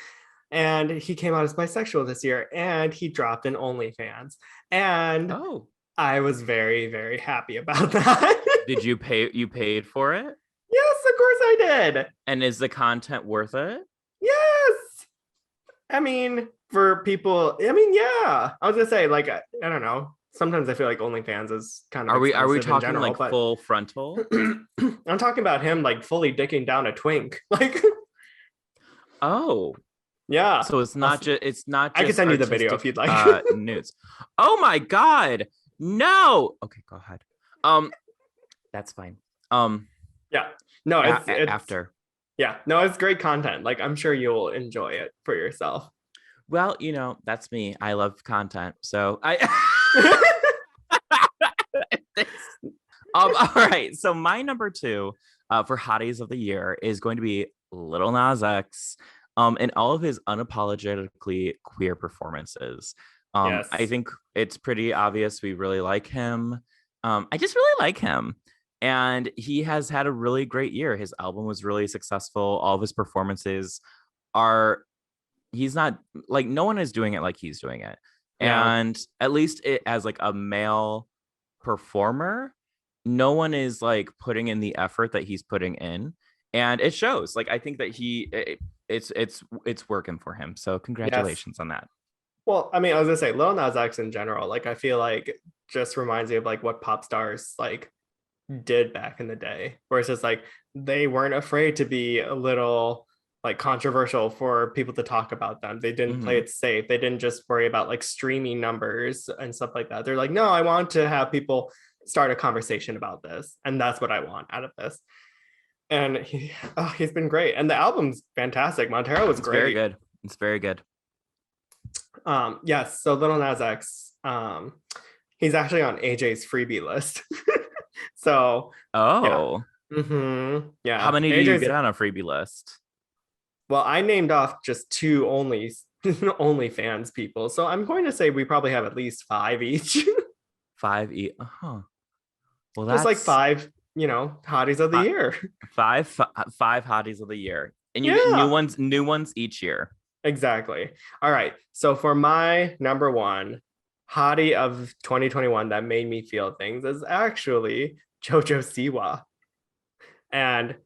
And he came out as bisexual this year, and he dropped an OnlyFans. And I was very, very happy about that. Did you pay? You paid for it? Yes, of course I did. And is the content worth it? Yes. I mean, for people, yeah. I was gonna say, like, I don't know. Sometimes I feel like OnlyFans is kind of. Are we talking general, like full frontal? I'm talking about him like fully dicking down a twink, like. Oh. Yeah. So it's not just. I can send you the video if you'd like. Nudes. Oh my god. No. Okay, go ahead. That's fine. Yeah. No, it's after. Yeah. No, it's great content. Like I'm sure you'll enjoy it for yourself. Well, you know, that's me. I love content. So I all right. So my number 2 for hotties of the year is going to be Lil Nas X. And all of his unapologetically queer performances. Yes. I think it's pretty obvious we really like him. I just really like him. And he has had a really great year. His album was really successful. All of his performances he's not like, no one is doing it like he's doing it. Yeah. And at least as like a male performer, no one is like putting in the effort that he's putting in. And it shows. Like I think that it's working for him. So congratulations on that. Well, I mean, I was gonna say Lil Nas X in general, like I feel like just reminds me of like what pop stars like did back in the day, where it's just like they weren't afraid to be a little like controversial for people to talk about them. They didn't play it safe. They didn't just worry about like streaming numbers and stuff like that. They're like, no, I want to have people start a conversation about this, and that's what I want out of this. And he's been great, and the album's fantastic. Montero was great. Very good. It's very good. Yes. So Lil Nas X, he's actually on AJ's freebie list. So. Oh. Yeah. Yeah. How many do you get on a freebie list? Well, I named off just 2 OnlyFans people, so I'm going to say we probably have at least 5 each. 5 each. Well, that's just like 5. You know, hotties of the year. 5 hotties of the year. And you get Yeah. new ones each year. Exactly. All right. So for my number one hottie of 2021 that made me feel things is actually Jojo Siwa. And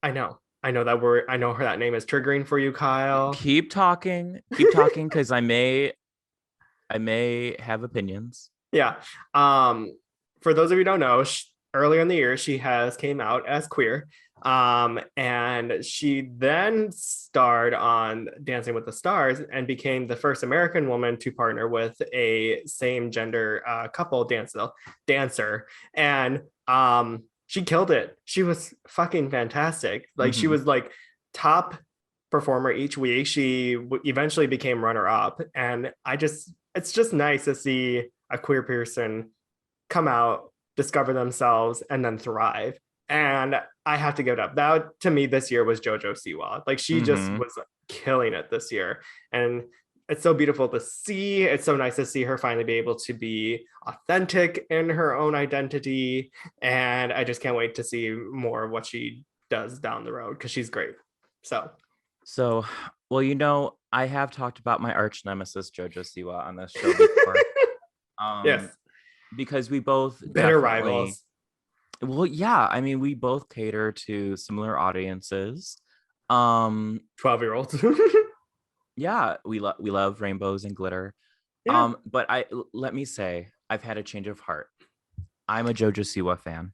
I know that word, I know her that name is triggering for you, Kyle. Keep talking because I may have opinions. Yeah. For those of you who don't know, earlier in the year she has came out as queer. And she then starred on Dancing with the Stars and became the first American woman to partner with a same gender couple dancer. And she killed it. She was fucking fantastic. Like she was like top performer each week. She eventually became runner up, and it's just nice to see a queer person come out, discover themselves, and then thrive. And I have to give it up. That to me this year was Jojo Siwa. Like she just was killing it this year. And it's so beautiful to see. It's so nice to see her finally be able to be authentic in her own identity. And I just can't wait to see more of what she does down the road because she's great. So, well, you know, I have talked about my arch nemesis Jojo Siwa on this show before. Yes. Because we both bitter rivals. Well, yeah, I mean, we both cater to similar audiences. 12-year-olds. Yeah, we love rainbows and glitter. Yeah. But let me say, I've had a change of heart. I'm a Jojo Siwa fan.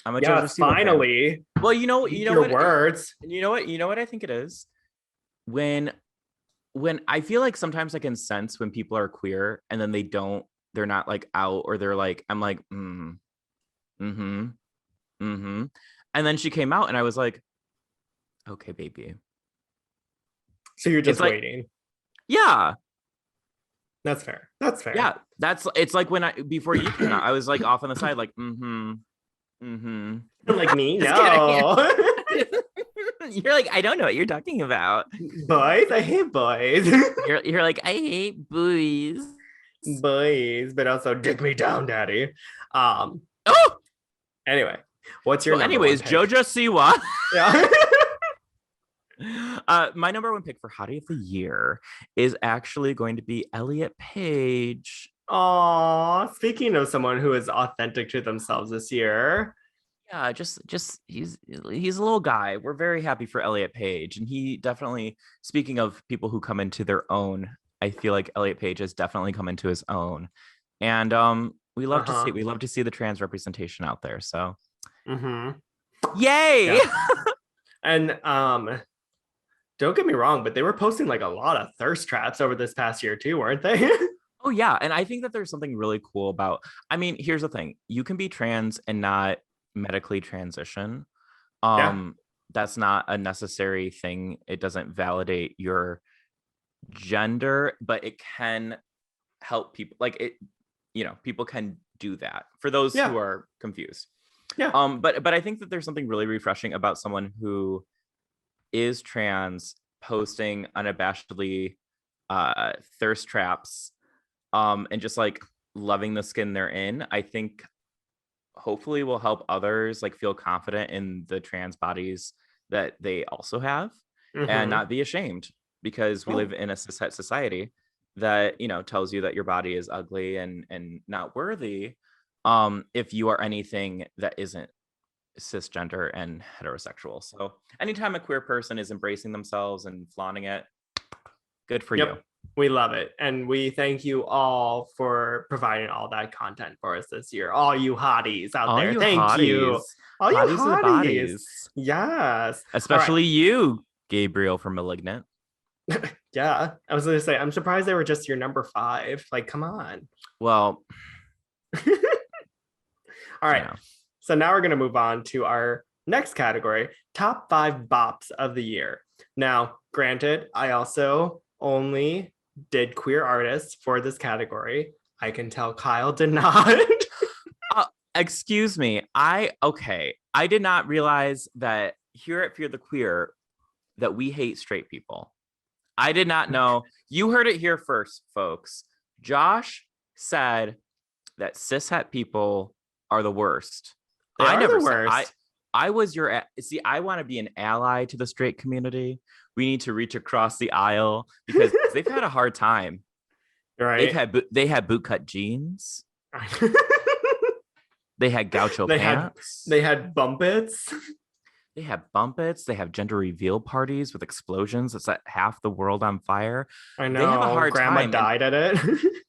I'm a Jojo Siwa finally. Fan. Well, you know your what, words. You know what I think it is? When I feel like sometimes I can sense when people are queer and then they're not like out, or they're like, I'm like, and then she came out and I was like, okay, baby. So you're just waiting. Yeah. That's fair. Yeah. It's like before you came out, I was like off on the side, like, Like me? No. You're like, I don't know what you're talking about. Boys? I hate boys. You're like, I hate boys. Boys, but also dig me down, daddy. Anyway, what's your number one pick? Jojo Siwa. Yeah. My number one pick for Hottie of the Year is actually going to be Elliot Page. Aw, speaking of someone who is authentic to themselves this year. Yeah, just he's a little guy. We're very happy for Elliot Page, and he definitely, speaking of people who come into their own, I feel like Elliot Page has definitely come into his own, and we love to see the trans representation out there. So, yay! Yeah. And don't get me wrong, but they were posting like a lot of thirst traps over this past year too, weren't they? Oh yeah, and I think that there's something really cool about. I mean, here's the thing: you can be trans and not medically transition. That's not a necessary thing. It doesn't validate your gender, but it can help people. Like it, people can do that for those who are confused. Yeah. But I think that there's something really refreshing about someone who is trans posting unabashedly thirst traps, and just like loving the skin they're in. I think hopefully will help others like feel confident in the trans bodies that they also have, and not be ashamed, because we live in a cishet society that tells you that your body is ugly and not worthy if you are anything that isn't cisgender and heterosexual. So anytime a queer person is embracing themselves and flaunting it, good for you. We love it. And we thank you all for providing all that content for us this year. All you hotties out there. Thank you. All you hotties. Yes. Especially you, Gabriel from Malignant. Yeah. I was going to say, I'm surprised they were just your number 5. Like, come on. Well. All right. So now we're going to move on to our next category, top 5 bops of the year. Now, granted, I also only did queer artists for this category. I can tell Kyle did not. Excuse me. I did not realize that here at Fear the Queer that we hate straight people. I did not know. You heard it here first, folks. Josh said that cishet people are the worst. I never said. I was your see, I want to be an ally to the straight community. We need to reach across the aisle because they've had a hard time. Right. They had bootcut jeans. They had gaucho they had pants. they had bumpets. They have bumpets. They have gender reveal parties with explosions that set half the world on fire. I They have a know. hard Grandma time. died at it.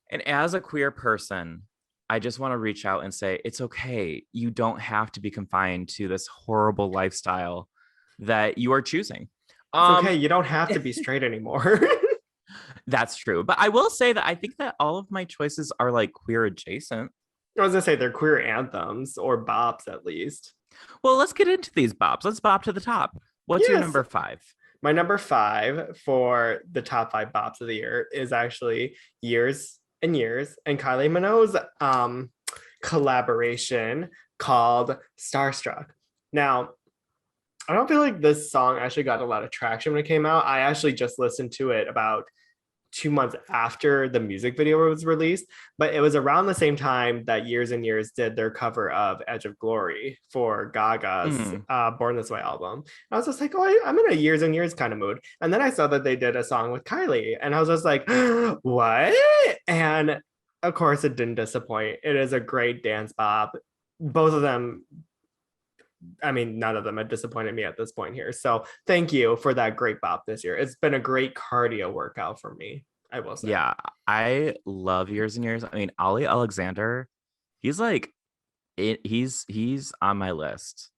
And as a queer person, I just want to reach out and say, it's okay. You don't have to be confined to this horrible lifestyle that you are choosing. It's okay. You don't have to be straight anymore. That's true. But I will say that I think that all of my choices are like queer adjacent. I was gonna say they're queer anthems or bops at least. Well, let's get into these bops. Let's bop to the top. What's your number 5? My number 5 for the top 5 bops of the year is actually Years and Years and Kylie Minogue's collaboration called Starstruck. Now, I don't feel like this song actually got a lot of traction when it came out. I actually just listened to it about 2 months after the music video was released, but it was around the same time that Years and Years did their cover of Edge of Glory for Gaga's Born This Way album. I was just like, oh, I'm in a Years and Years kind of mood. And then I saw that they did a song with Kylie, and I was just like, what? And of course, it didn't disappoint. It is a great dance bop. Both of them, I mean, none of them have disappointed me at this point here. So thank you for that great bop this year. It's been a great cardio workout for me, I will say. Yeah, I love Years and Years. I mean, Ollie Alexander, he's like, he's on my list.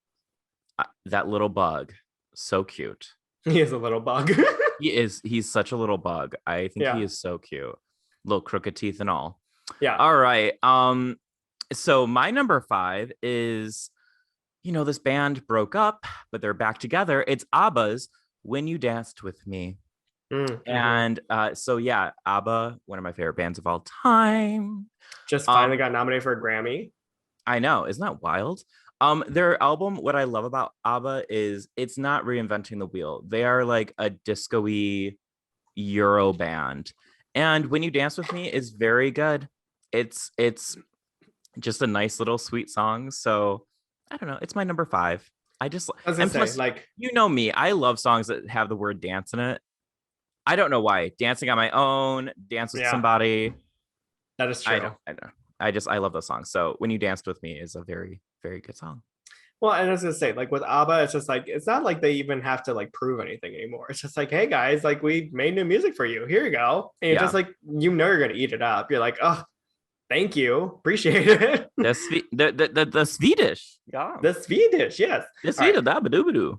That little bug, so cute. He is a little bug. He's such a little bug. I think he is so cute. Little crooked teeth and all. Yeah. All right. So my number 5 is, this band broke up, but they're back together. It's ABBA's When You Danced With Me. Mm-hmm. And so, yeah, ABBA, one of my favorite bands of all time. Just finally got nominated for a Grammy. I know. Isn't that wild? Their album, what I love about ABBA is it's not reinventing the wheel. They are like a disco-y Euro band. And When You Dance With Me is very good. It's just a nice little sweet song. So I don't know. It's my number 5. Plus, like, me, I love songs that have the word dance in it. I don't know why. Dancing on My Own, Dance with Somebody. That is true. I know. I love those songs. So When You Danced With Me is a very, very good song. Well, and I was gonna say, like with ABBA, it's just like, it's not like they even have to like prove anything anymore. It's just like, hey guys, like we made new music for you. Here you go. And you're just like, you're gonna eat it up. You're like, oh, thank you. Appreciate it. The Swedish. Yeah. The Swedish, yes. The Swedish, right.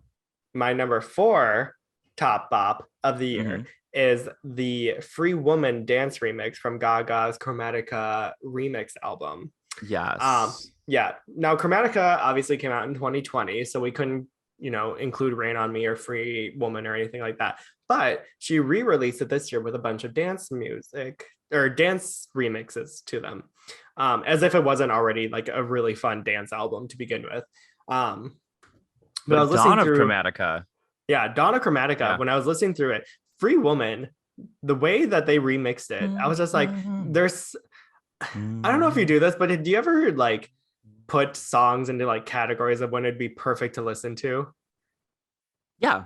My number 4 top bop of the year is the Free Woman dance remix from Gaga's Chromatica remix album. Yes. Yeah. Now, Chromatica obviously came out in 2020, so we couldn't, include Rain on Me or Free Woman or anything like that. But she re-released it this year with a bunch of dance music or dance remixes to them, as if it wasn't already like a really fun dance album to begin with. But I was listening through Chromatica. Yeah, Dawn of Chromatica. Yeah. When I was listening through it, Free Woman, the way that they remixed it, I was just like, there's, I don't know if you do this, but do you ever like put songs into like categories of when it'd be perfect to listen to? Yeah.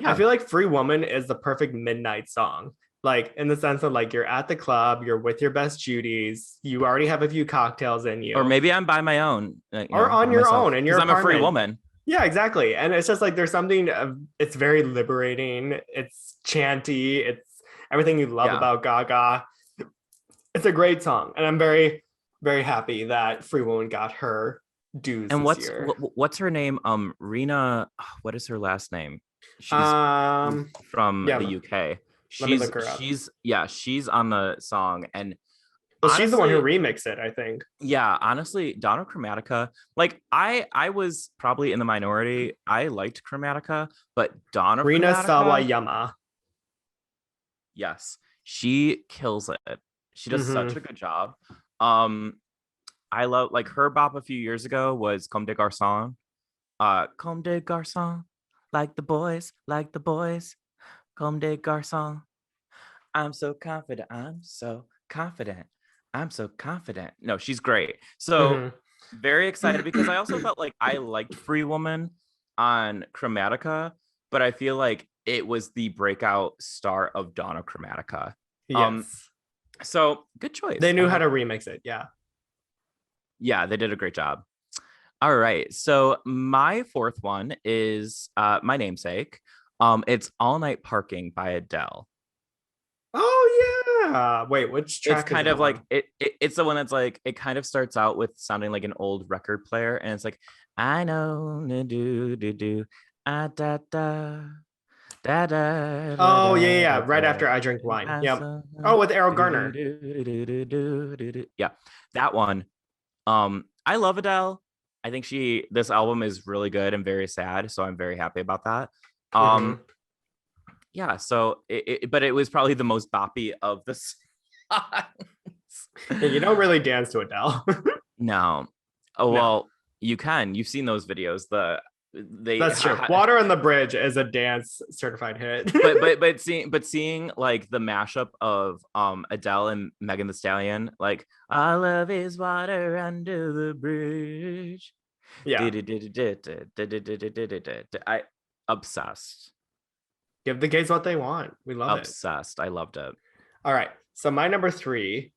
I feel like Free Woman is the perfect midnight song. Like in the sense of like you're at the club, you're with your best Judies, you already have a few cocktails in you. Or maybe I'm by my own. Or on your own in your apartment. I'm a free woman. Yeah, exactly. And it's just like there's something, it's very liberating. It's chanty. It's everything you love about Gaga. It's a great song. And I'm very, very happy that Free Woman got her dues this year. What's her name? Rena, what is her last name? She's from the UK. Let me look her up. She's on the song, and honestly, she's the one who remixed it, I think. Yeah, honestly, Donna Chromatica, like I was probably in the minority. I liked Chromatica, but Donna Rina Sawayama. Yes, she kills it. She does such a good job. I love like her bop a few years ago was Comme des Garçons. Comme des Garçons, like the boys, Comme des Garçons. I'm so confident. I'm so confident. No, she's great. So Very excited because I also felt like I liked Free Woman on Chromatica, but I feel like it was the breakout star of Dawn of Chromatica. Yes. So good choice. They knew how to remix it. Yeah. Yeah, they did a great job. All right. So my fourth one is my namesake. It's All Night Parking by Adele. Oh yeah. Wait, which track It's kind is of that like one? it's the one that's like it kind of starts out with sounding like an old record player, and it's like I know do do do da da da da da Oh yeah, da yeah. da Right da. after I Drink Wine. Yep. Oh, with Errol Garner. Yeah, that one. I love Adele. I think this album is really good and very sad, so I'm very happy about that. Mm-hmm. Yeah, so but it was probably the most boppy of the songs. Yeah, you don't really dance to Adele. No. Oh No. well, you can. You've seen those videos. That's true. Water on the Bridge is a dance certified hit. but seeing like the mashup of Adele and Megan Thee Stallion, like "Our love is water under the bridge." Yeah. I obsessed. Give the gays what they want. We love it. Obsessed. I loved it. All right. So my number 3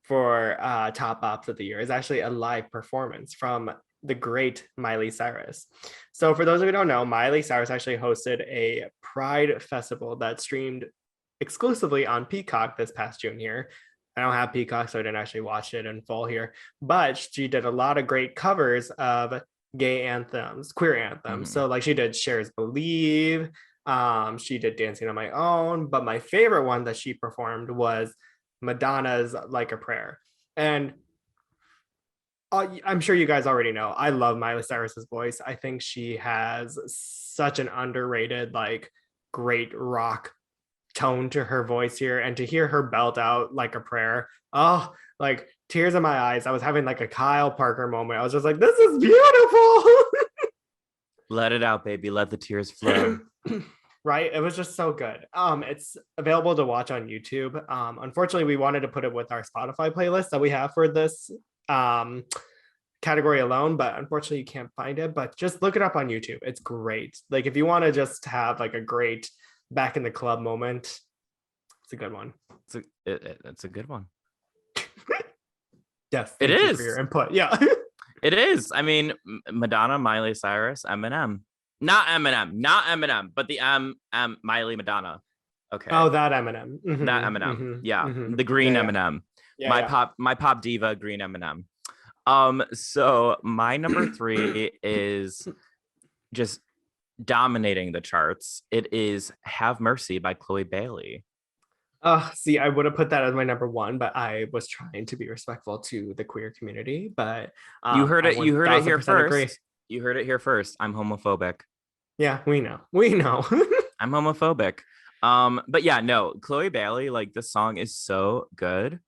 for top bops of the year is actually a live performance from the great Miley Cyrus. So for those of you who don't know, Miley Cyrus actually hosted a Pride festival that streamed exclusively on Peacock this past June here. I don't have Peacock, so I didn't actually watch it in full here, but she did a lot of great covers of gay anthems, queer anthems. So like she did Cher's Believe, she did Dancing on My Own, but my favorite one that she performed was Madonna's Like a Prayer. And I'm sure you guys already know, I love Miley Cyrus's voice. I think she has such an underrated, like, great rock tone to her voice here. And to hear her belt out Like a Prayer, oh, like tears in my eyes. I was having like a Kyle Parker moment. I was just like, this is beautiful. Let it out, baby. Let the tears flow. Right, it was just so good. It's available to watch on YouTube. Unfortunately, we wanted to put it with our Spotify playlist that we have for this category alone, but unfortunately you can't find it. But just look it up on YouTube. It's great. Like if you want to just have like a great back in the club moment, it's a good one. It's a good one. Yes, it is is for your input. Yeah. It is. I mean, Madonna, Miley Cyrus, Eminem. Not Eminem, but the Miley Madonna. Okay. Oh, that Eminem. Mm-hmm, that Eminem. Mm-hmm, yeah. Mm-hmm. The green yeah, Eminem. Yeah. My pop diva, green Eminem. So my number 3 is just dominating the charts. It is Have Mercy by Chloe Bailey. See, I would have put that as my number 1, but I was trying to be respectful to the queer community. But you heard it here first. Agree. You heard it here first. I'm homophobic. Yeah, we know. I'm homophobic. But yeah, no, Chloe Bailey, like this song is so good.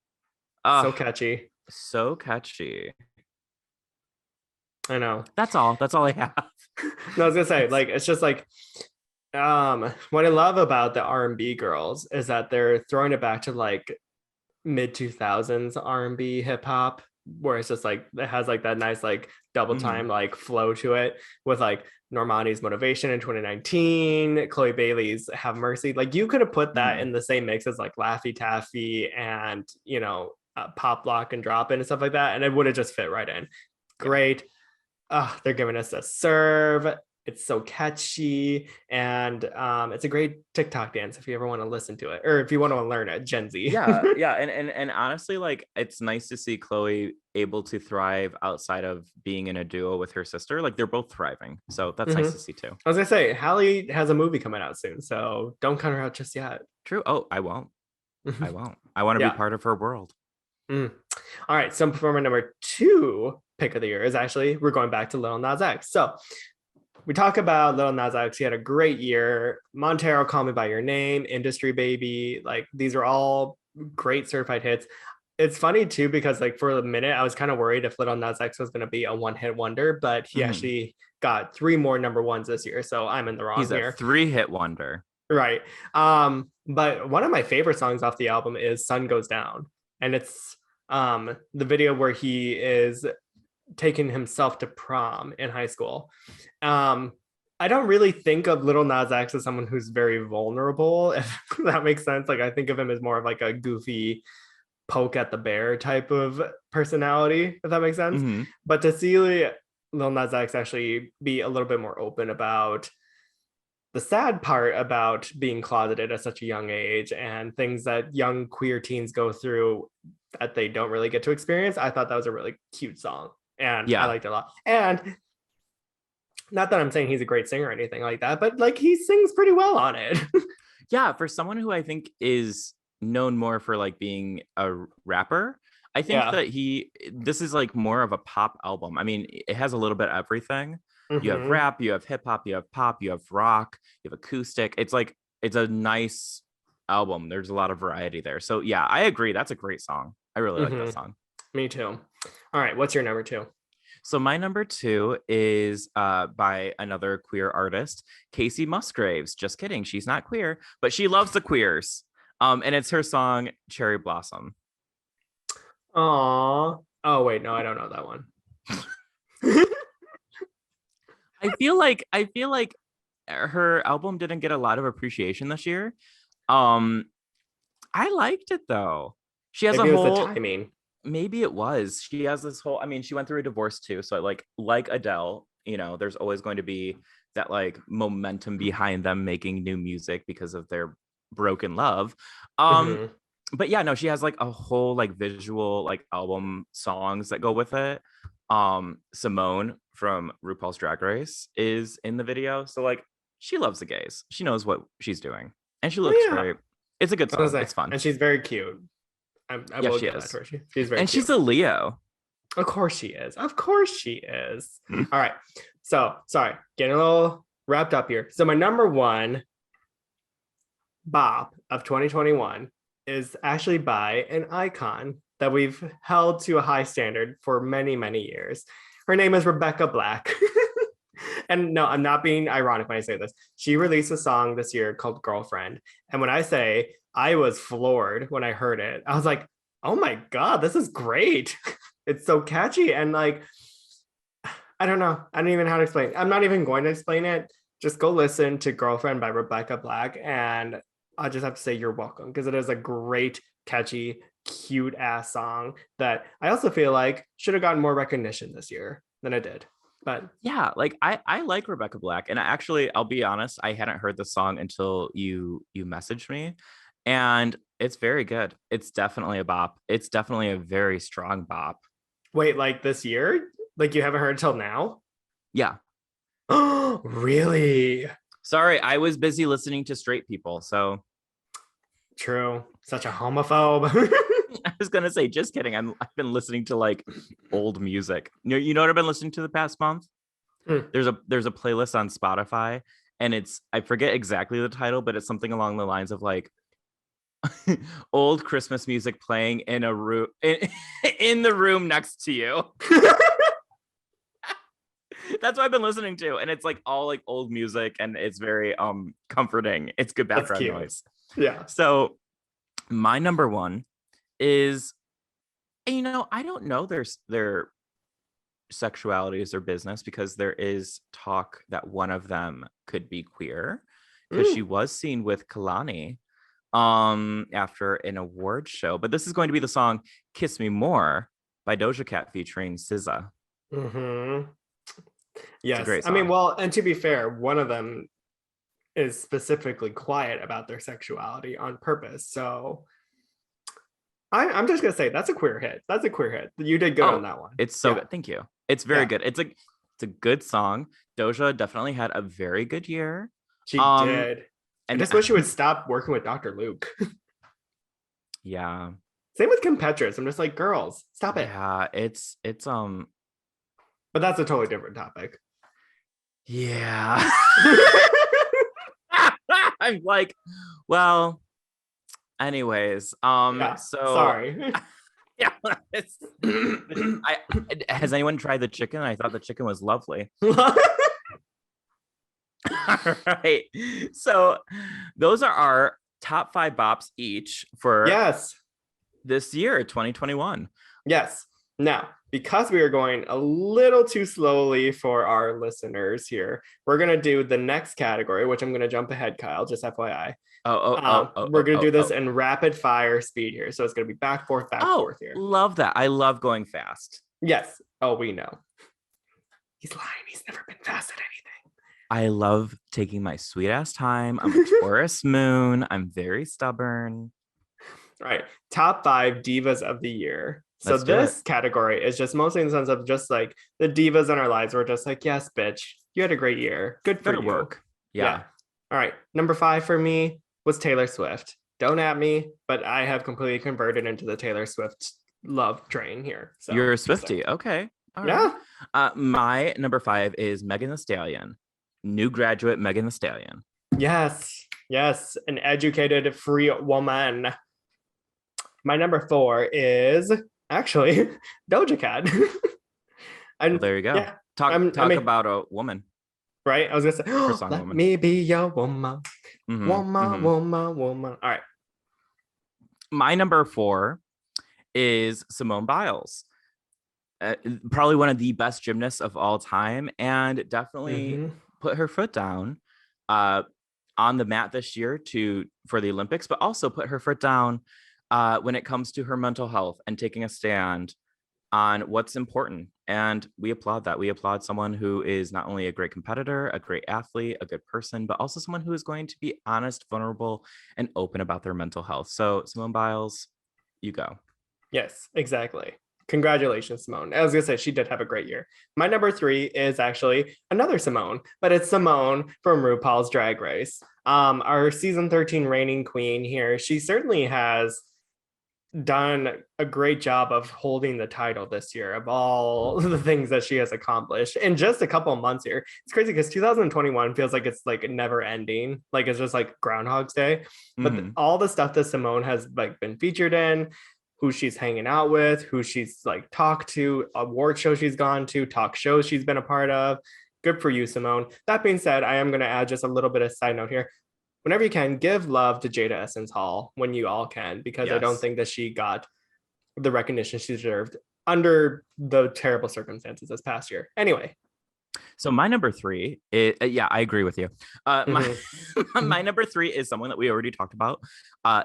So catchy. So catchy. I know. That's all I have. No, I was gonna say, like, it's just like what I love about the R&B girls is that they're throwing it back to like mid 2000s R&B hip hop, where it's just like it has like that nice like double time like flow to it, with like Normani's Motivation in 2019, Chloe Bailey's Have Mercy. Like you could have put that in the same mix as like Laffy Taffy and Pop Lock and Drop In and stuff like that, and it would have just fit right in. Great. They're giving us a serve. It's so catchy, and it's a great TikTok dance if you ever want to listen to it, or if you want to learn it, Gen Z. yeah, and honestly, like it's nice to see Chloe able to thrive outside of being in a duo with her sister. Like they're both thriving, so that's nice to see too. I was gonna say, Hallie has a movie coming out soon, so don't cut her out just yet. True. Oh, I won't. I want to be part of her world. All right, so performer number 2 pick of the year is actually, we're going back to Lil Nas X. So we talk about Lil Nas X. He had a great year. Montero, Call Me by Your Name, Industry Baby. Like these are all great certified hits. It's funny too, because like for a minute I was kind of worried if Lil Nas X was going to be a one-hit wonder, but he actually got 3 more number 1s this year. So I'm in the wrong here. He's a 3-hit wonder. Right. But one of my favorite songs off the album is Sun Goes Down. And it's the video where he is taking himself to prom in high school. I don't really think of Little Nas X as someone who's very vulnerable, if that makes sense. Like I think of him as more of like a goofy poke at the bear type of personality, if that makes sense. Mm-hmm. But to see Lil Nas X actually be a little bit more open about the sad part about being closeted at such a young age and things that young queer teens go through that they don't really get to experience, I thought that was a really cute song and I Yeah. liked it a lot. And not that I'm saying he's a great singer or anything like that, but like he sings pretty well on it. Yeah, for someone who I think is known more for like being a rapper, I think Yeah. that this is like more of a pop album. I mean, it has a little bit of everything. You have rap, you have hip hop, you have pop, you have rock, you have acoustic. It's like it's a nice album. There's a lot of variety there. So yeah, I agree. That's a great song. I really like that song. Me too. All right, what's your number 2? So my number 2 is by another queer artist, Casey Musgraves. Just kidding, she's not queer, but she loves the queers. And it's her song Cherry Blossom. Aw. Oh wait, no, I don't know that one. I feel like her album didn't get a lot of appreciation this year. I liked it though. She has Maybe a it was whole the timing. Maybe it was. She has this whole, I mean, she went through a divorce too. So like Adele, you know, there's always going to be that like momentum behind them making new music because of their broken love. But yeah, no, she has like a whole like visual like album songs that go with it. Simone from RuPaul's Drag Race is in the video. So like she loves the gays. She knows what she's doing. And she looks great. It's a good song. It's fun. And she's very cute. I will give that to her. She's very and cute. She's a Leo. Of course she is. Of course she is. All right. So sorry, getting a little wrapped up here. So my number 1 bop of 2021 is actually by an icon that we've held to a high standard for many, many years. Her name is Rebecca Black. And no, I'm not being ironic when I say this. She released a song this year called Girlfriend. And when I say I was floored when I heard it, I was like, oh my God, this is great. It's so catchy. And like, I don't know. I don't even know how to explain it. I'm not even going to explain it. Just go listen to Girlfriend by Rebecca Black. And I just have to say you're welcome, because it is a great, catchy, cute ass song that I also feel like should have gotten more recognition this year than it did. But yeah, like I like Rebecca Black, and I'll be honest, I hadn't heard the song until you messaged me, and it's very good. It's definitely a bop. It's definitely a very strong bop. Wait, like this year? Like you haven't heard till now? Yeah. Oh, really? Sorry, I was busy listening to straight people, so. True. Such a homophobe. I was gonna say, just kidding. I've been listening to like old music. You know what I've been listening to the past month? There's a playlist on Spotify, and I forget exactly the title, but it's something along the lines of like old Christmas music playing in a room in the room next to you. That's what I've been listening to, and it's like all like old music, and it's very comforting. It's good background noise. Yeah. So my number 1 is, I don't know their sexuality is their business, because there is talk that one of them could be queer, because she was seen with Kalani after an award show. But this is going to be the song Kiss Me More by Doja Cat featuring SZA. Yes. I mean, well, and to be fair, one of them is specifically quiet about their sexuality on purpose. So I'm just gonna say that's a queer hit. That's a queer hit. You did good on that one. It's so good. Thank you. It's very good. It's a good song. Doja definitely had a very good year. She did. And I just wish she would stop working with Dr. Luke. Yeah. Same with Kim Petras. I'm just like, girls, stop it. Yeah, it's But that's a totally different topic. Yeah. I'm like, well, anyways, so sorry. Yeah, has anyone tried the chicken? I thought the chicken was lovely. All right, so those are our top 5 bops each for yes this year, 2021. Yes. Now, because we are going a little too slowly for our listeners here, we're going to do the next category, which I'm going to jump ahead, Kyle, just FYI. We're going to do this in rapid fire speed here. So it's going to be back, forth here. Love that. I love going fast. Yes. Oh, we know. He's lying. He's never been fast at anything. I love taking my sweet ass time. I'm a Taurus moon. I'm very stubborn. All right. Top 5 divas of the year. So this category is just mostly in the sense of just like the divas in our lives. We're just like, yes, bitch, you had a great year. Good for you. Work. Yeah. All right. Number 5 for me was Taylor Swift. Don't at me, but I have completely converted into the Taylor Swift love train here. So you're a Swiftie. Okay. All right. My number 5 is Megan Thee Stallion. New graduate Megan Thee Stallion. Yes. Yes. An educated, free woman. My number 4 is actually Doja Cat. Well, there you go. Yeah, talk about a woman. Right? I was going to say, let woman. Me be your woman. Mm-hmm. Woman. All right. My number 4 is Simone Biles. Probably one of the best gymnasts of all time, and definitely put her foot down on the mat this year for the Olympics, but also put her foot down when it comes to her mental health and taking a stand on what's important. And we applaud that. We applaud someone who is not only a great competitor, a great athlete, a good person, but also someone who is going to be honest, vulnerable, and open about their mental health. So Simone Biles, you go. Yes, exactly. Congratulations, Simone. I was going to say she did have a great year. My number 3 is actually another Simone, but it's Simone from RuPaul's Drag Race. Our season 13 reigning queen here. She certainly has done a great job of holding the title this year of all the things that she has accomplished in just a couple of months here. It's crazy because 2021 feels like it's like never ending. Like it's just like Groundhog's Day. But all the stuff that Simone has like been featured in, who she's hanging out with, who she's like talked to, award shows she's gone to, talk shows she's been a part of. Good for you, Simone. That being said, I am going to add just a little bit of side note here. Whenever you can, give love to Jada Essence Hall when you all can, because I don't think that she got the recognition she deserved under the terrible circumstances this past year. Anyway. So my number 3 is, I agree with you. My number 3 is someone that we already talked about,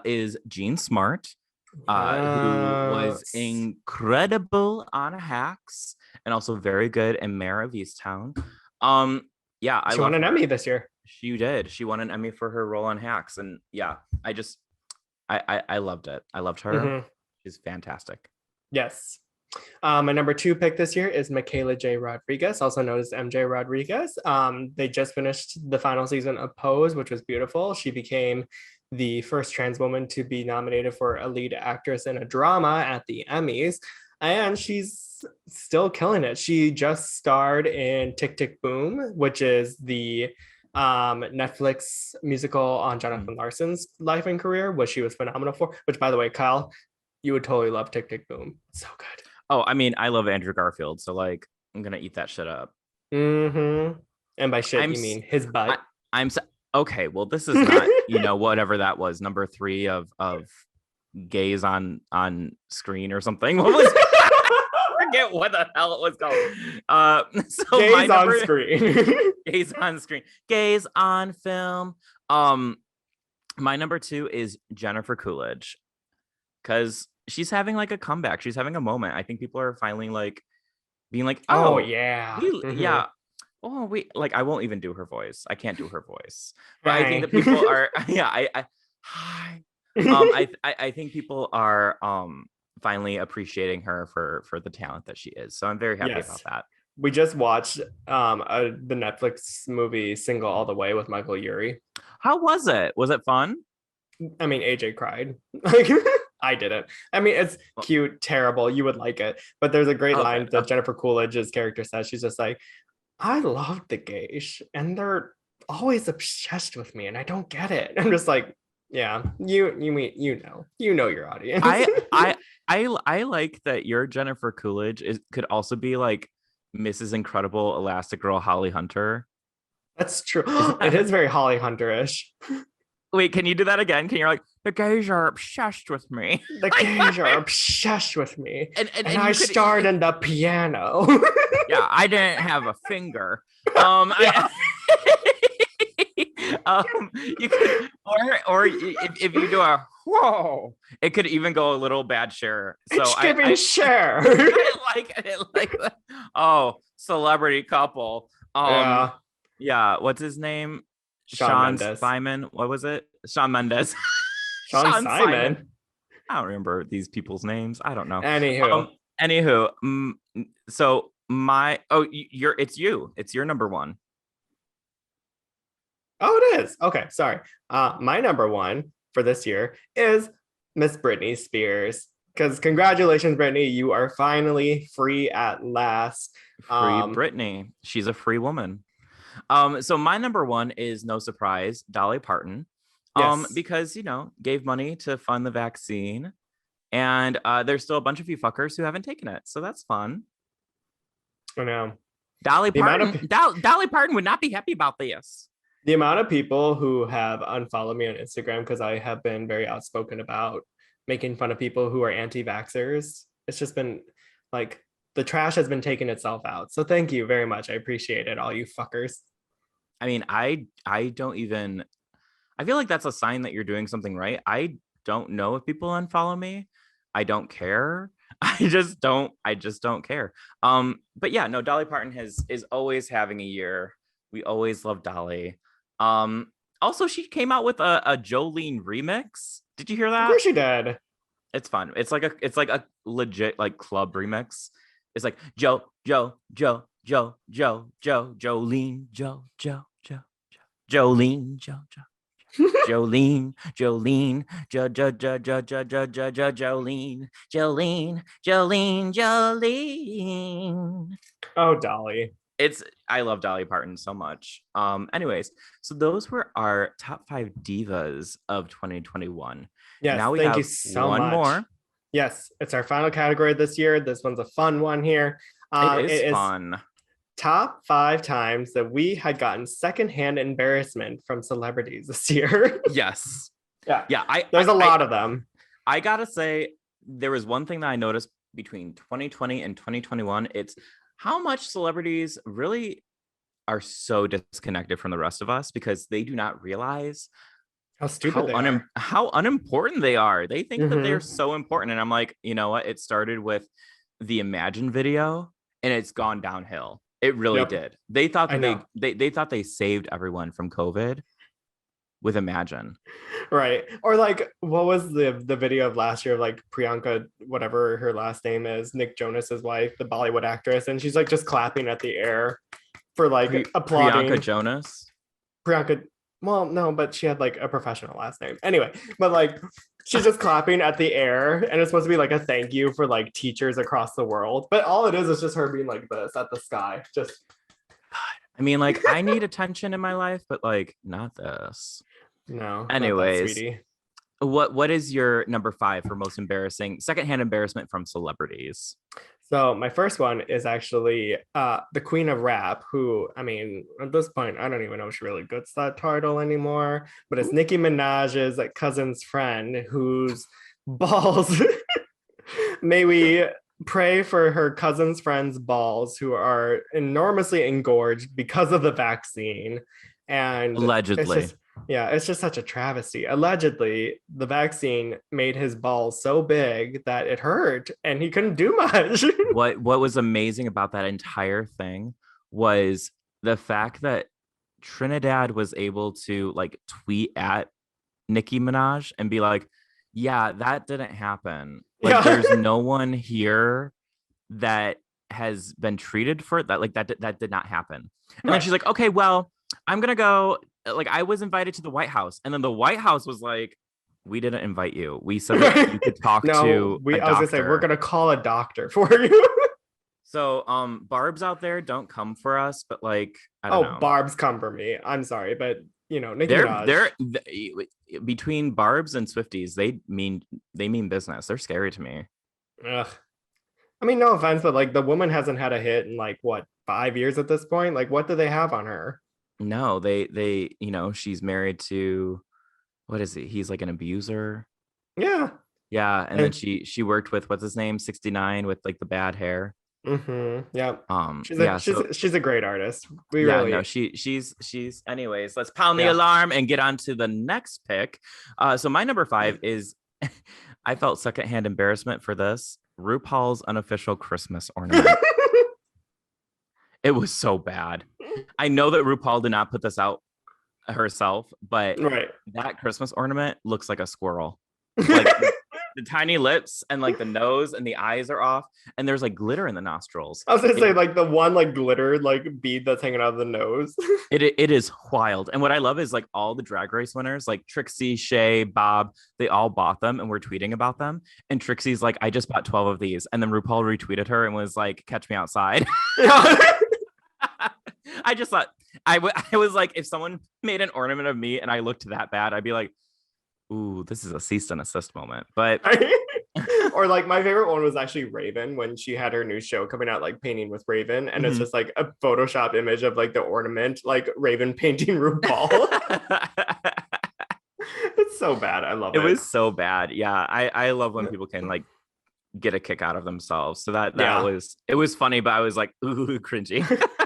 is Jean Smart. Who was incredible on Hacks and also very in Mare of Easttown. She won an Emmy this year. She did. She won an Emmy for her role on Hacks, and I loved it. I loved her. She's fantastic. Yes. My number 2 pick this year is Michaela J. Rodriguez, also known as MJ Rodriguez. They just finished the final season of Pose, which was beautiful. She became the first trans woman to be nominated for a lead actress in a drama at the Emmys, and she's still killing it. She just starred in Tick Tick Boom, which is the Netflix musical on Jonathan Larson's life and career, which she was phenomenal for. Which, by the way, Kyle, you would totally love Tick Tick Boom. It's so good. Oh, I mean, I love Andrew Garfield, so like I'm gonna eat that shit up. And by shit, you mean his butt. Okay, well, this is not, whatever that was, number 3 of gays on screen or something. What was I forget what the hell it was called. So gays on screen. Gays on screen. Gays on film. My number 2 is Jennifer Coolidge, because she's having like a comeback. She's having a moment. I think people are finally like being like, oh yeah. Yeah. Oh, wait, like I won't even do her voice. I can't do her voice. But I think that people are I think people are finally appreciating her for the talent that she is. So I'm very happy about that. We just watched the Netflix movie Single All the Way with Michael Urie. How was it? Was it fun? I mean, AJ cried. Like I didn't. I mean, it's cute, terrible. You would like it. But there's a great line that Jennifer Coolidge's character says. She's just like, I love the gays and they're always obsessed with me and I don't get it. I'm just like, yeah, you know your audience. I like that your Jennifer Coolidge could also be like Mrs. Incredible Elastic Girl Holly Hunter. That's true. It is very Holly Hunter-ish. Wait, can you do that again? Can you like the gays are obsessed with me? The gays are obsessed with me, and And I you could starred in the piano. yeah, I didn't have a finger. Yeah. I you could or if you do a whoa, it could even go a little bad share. So It's giving share. I like that. Oh, celebrity couple. Yeah. Yeah, what's his name? Shawn Sean Mendes. Simon. What was it? Sean Mendes. Sean Sean Simon. Simon. I don't remember these people's names. I don't know. Anywho. Anywho, so it's you. It's your number one. Oh, it is. Okay, sorry. My number one for this year is Miss Britney Spears. Because congratulations, Britney, you are finally free at last. Free Britney. She's a free woman. So my number one is no surprise, Dolly Parton. Yes. Because gave money to fund the vaccine, and there's still a bunch of you fuckers who haven't taken it, so that's fun. I know. Dolly Parton would not be happy about this. The amount of people who have unfollowed me on Instagram because I have been very outspoken about making fun of people who are anti-vaxxers. It's just been like the trash has been taking itself out. So thank you very much. I appreciate it, all you fuckers. I mean, I don't even. I feel like that's a sign that you're doing something right. I don't know if people unfollow me. I don't care. I just don't care. But yeah, no, Dolly Parton is always having a year. We always love Dolly. Also, she came out with a Jolene remix. Did you hear that? Of course she did. It's fun. It's like a legit like club remix. It's like Jolene, Jolene, Jolene, Jolene, Jolene. Oh, Dolly. I love Dolly Parton so much. Anyways, so those were our top 5 divas of 2021. Yes, now we thank have you so one much. more. Yes, it's our final category this year. This one's a fun one here. It is fun. Top 5 times that we had gotten secondhand embarrassment from celebrities this year. Yes. Yeah. There's a lot of them. I gotta say, there was one thing that I noticed between 2020 and 2021. It's how much celebrities really are so disconnected from the rest of us because they do not realize how stupid how unimportant they are. They think that they're so important. And I'm like, you know what? It started with the Imagine video and it's gone downhill. It really did. They thought that they thought they saved everyone from COVID with Imagine. Right. Or like, what was the video of last year of like Priyanka, whatever her last name is, Nick Jonas's wife, the Bollywood actress, and she's like just clapping at the air for like applauding. Priyanka Jonas? Priyanka, well, no, but she had like a professional last name. Anyway, but like she's just clapping at the air and it's supposed to be like a thank you for like teachers across the world. But all it is just her being like this at the sky. Just I mean, like, I need attention in my life, but like not this. No. Anyways, sweetie. What is your number 5 for most embarrassing secondhand embarrassment from celebrities? So my first one is actually the Queen of Rap, who, I mean, at this point, I don't even know if she really gets that title anymore, but it's Nicki Minaj's like cousin's friend whose balls, may we pray for her cousin's friend's balls who are enormously engorged because of the vaccine. And allegedly. It's just such a travesty. Allegedly, the vaccine made his balls so big that it hurt and he couldn't do much. What was amazing about that entire thing was the fact that Trinidad was able to like tweet at Nicki Minaj and be like, yeah, that didn't happen. Like there's no one here that has been treated for that. Like that did not happen. And then she's like, okay, well, I'm gonna go. Like I was invited to the White House, and then the White House was like, "We didn't invite you. We said that you could talk to." I was gonna say we're gonna call a doctor for you. So, Barb's out there, don't come for us, but like, I don't know. Barb's come for me. I'm sorry, but you know, Nicki Minaj. Between Barb's and Swifties, they mean business. They're scary to me. Ugh. I mean, no offense, but like the woman hasn't had a hit in like what 5 years at this point. Like, what do they have on her? No, they she's married to what is he? He's like an abuser. Yeah. Yeah, and then she worked with what's his name, 69 with like the bad hair. Yeah. Yeah, so She's a great artist. We yeah, no, really she's anyways, let's pound the yeah. alarm and get on to the next pick. So my number 5 is I felt secondhand embarrassment for this. RuPaul's unofficial Christmas ornament. It was so bad. I know that RuPaul did not put this out herself, but Right. that Christmas ornament looks like a squirrel. Like the tiny lips and like the nose and the eyes are off, and there's like glitter in the nostrils. I was gonna say like the one like glitter like bead that's hanging out of the nose. It is wild. And what I love is like all the Drag Race winners, like Trixie, Shay, Bob, they all bought them and were tweeting about them. And Trixie's like, I just bought 12 of these. And then RuPaul retweeted her and was like, catch me outside. I just thought I was like, if someone made an ornament of me and I looked that bad, I'd be like, ooh, this is a cease and assist moment. But or like my favorite one was actually Raven when she had her new show coming out, like Painting with Raven, and it's just like a Photoshop image of like the ornament, like Raven painting RuPaul. It's so bad. I love it. It was so bad. Yeah, I love when people can like get a kick out of themselves. So that was, it was funny, but I was like, ooh, cringy.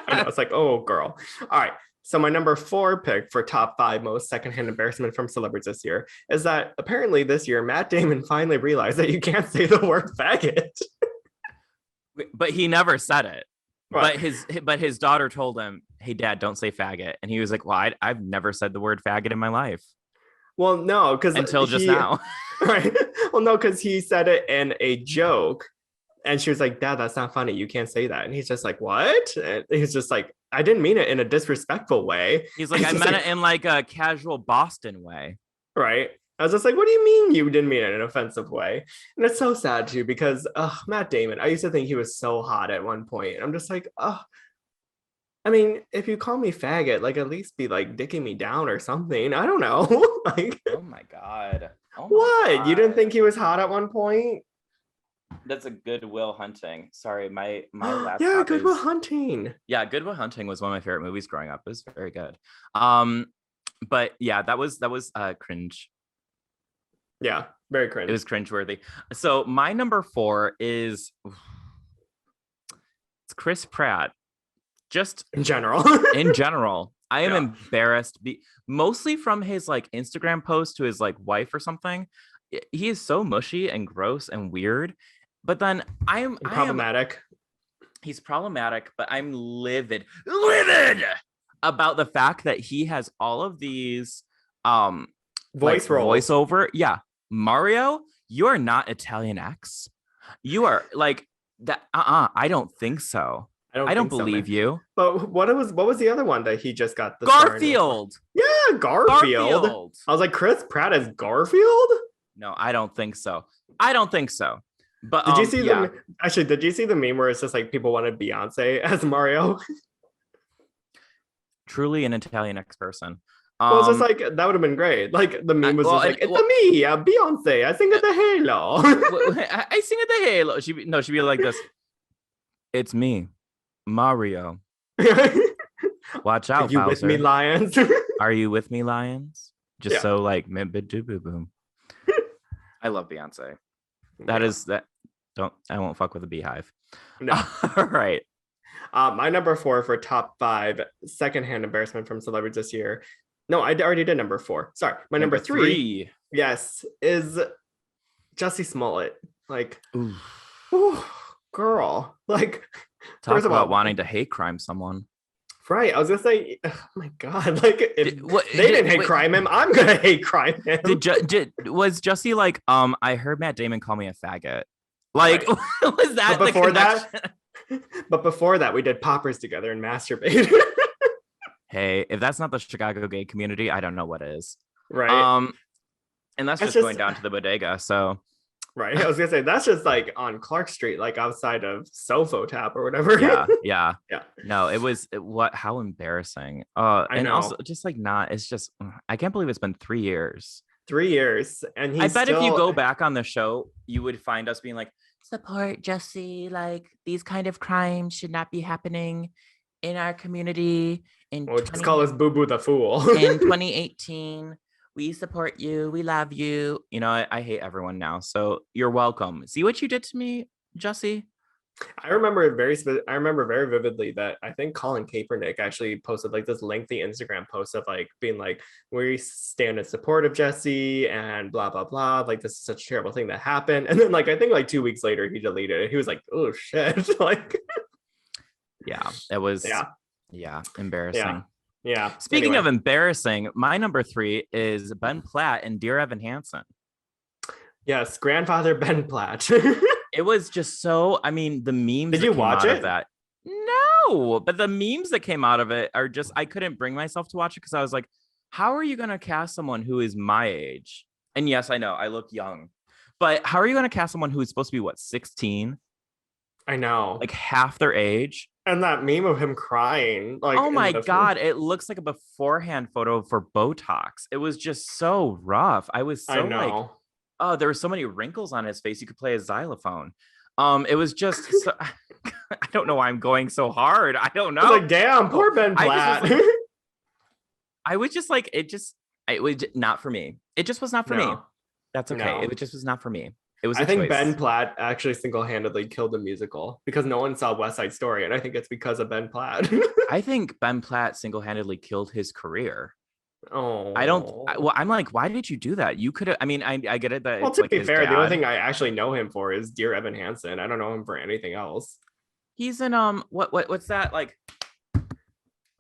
I know, it's like, oh girl. All right. So my number 4 pick for top 5 most secondhand embarrassment from celebrities this year is that apparently this year Matt Damon finally realized that you can't say the word faggot. But he never said it. Right. But his daughter told him, "Hey, Dad, don't say faggot," and he was like, "Well, I've never said the word faggot in my life." Well, no, because until just now. Right. Well, no, because he said it in a joke. And she was like, Dad, that's not funny. You can't say that. And he's just like, what? And he's just like, I didn't mean it in a disrespectful way. He's like, I meant it in like a casual Boston way. Right. I was just like, what do you mean you didn't mean it in an offensive way? And it's so sad too, because Matt Damon, I used to think he was so hot at one point. I'm just like, I mean, if you call me faggot, like at least be like dicking me down or something. I don't know. Like, oh my God. What? God. You didn't think he was hot at one point? That's a Good Will Hunting. Sorry, my laptop. Yeah, Good Will Hunting. Yeah, Good Will Hunting was one of my favorite movies growing up. It was very good. But yeah, that was cringe. Yeah, very cringe. It was cringeworthy. So my number 4 is it's Chris Pratt. Just in general. In general, I am embarrassed. Mostly from his like Instagram post to his like wife or something. He is so mushy and gross and weird. But then problematic. He's problematic, but I'm livid about the fact that he has all of these voiceover. Yeah. Mario, you're not Italian X. You are like that. I don't think so. I don't believe you. But what was the other one that he just got? The Garfield. Yeah, Garfield. I was like, Chris Pratt as Garfield? No, I don't think so. But did you see did you see the meme where it's just like people wanted Beyonce as Mario? Truly an Italian X person. Well, it's just like that would have been great. Like the meme was it's me, Beyonce. I sing at the Halo. I sing at the Halo. She'd be like this. It's me, Mario. Watch out, Are you Bowser. with me, Lions? Are you with me, Lions? Just so like boom. I love Beyonce. I won't fuck with a beehive. No. All right. My number 4 for top 5 secondhand embarrassment from celebrities this year. No, I already did number 4. Sorry. My number 3. Yes, is Jessie Smollett. Like, ooh, girl. Like, talk about wanting to hate crime someone. Right. I was gonna say, oh my God, like if they didn't hate crime him, I'm gonna hate crime him. Was Jessie like, I heard Matt Damon call me a faggot. Like, was that but before that, we did poppers together and masturbated. Hey, if that's not the Chicago gay community, I don't know what is. Right. And that's just going down to the bodega. So right. I was gonna say that's just like on Clark Street, like outside of Sofo Tap or whatever. Yeah. No, how embarrassing. I know. Also just like it's just I can't believe it's been 3 years. 3 years. And I bet if you go back on the show, you would find us being like, support Jessie, like these kind of crimes should not be happening in our community. Just call us Boo Boo the Fool. In 2018. we support you, we love you. You know, I hate everyone now. So you're welcome. See what you did to me, Jesse? I remember it I remember very vividly that I think Colin Kaepernick actually posted like this lengthy Instagram post of like being like, we stand in support of Jesse and blah blah blah. Like this is such a terrible thing that happened. And then like I think like 2 weeks later he deleted it. He was like, oh shit. Like yeah, it was embarrassing. Yeah. Speaking of embarrassing, my number 3 is Ben Platt and Dear Evan Hansen. Yes, grandfather Ben Platt. It was just so, I mean, the memes Did you watch it? Of that. No, but the memes that came out of it are just, I couldn't bring myself to watch it because I was like, how are you going to cast someone who is my age? And yes, I know I look young, but how are you going to cast someone who is supposed to be what, 16? I know. Like half their age. And that meme of him crying. Like, oh my God, it looks like a beforehand photo for Botox. It was just so rough. I was so like, oh, there were so many wrinkles on his face. You could play a xylophone. It was just, so, I don't know why I'm going so hard. I don't know. Like, damn, poor Ben Platt. I was just like, it was not for me. It just was not for me. That's okay. No. It just was not for me. It was. I think Ben Platt actually single-handedly killed the musical because no one saw West Side Story, and I think it's because of Ben Platt. I think Ben Platt single-handedly killed his career. Oh, I'm like, why did you do that? You could have. I mean, I get it that. Well, to be fair, the only thing I actually know him for is Dear Evan Hansen. I don't know him for anything else. He's in what's that like?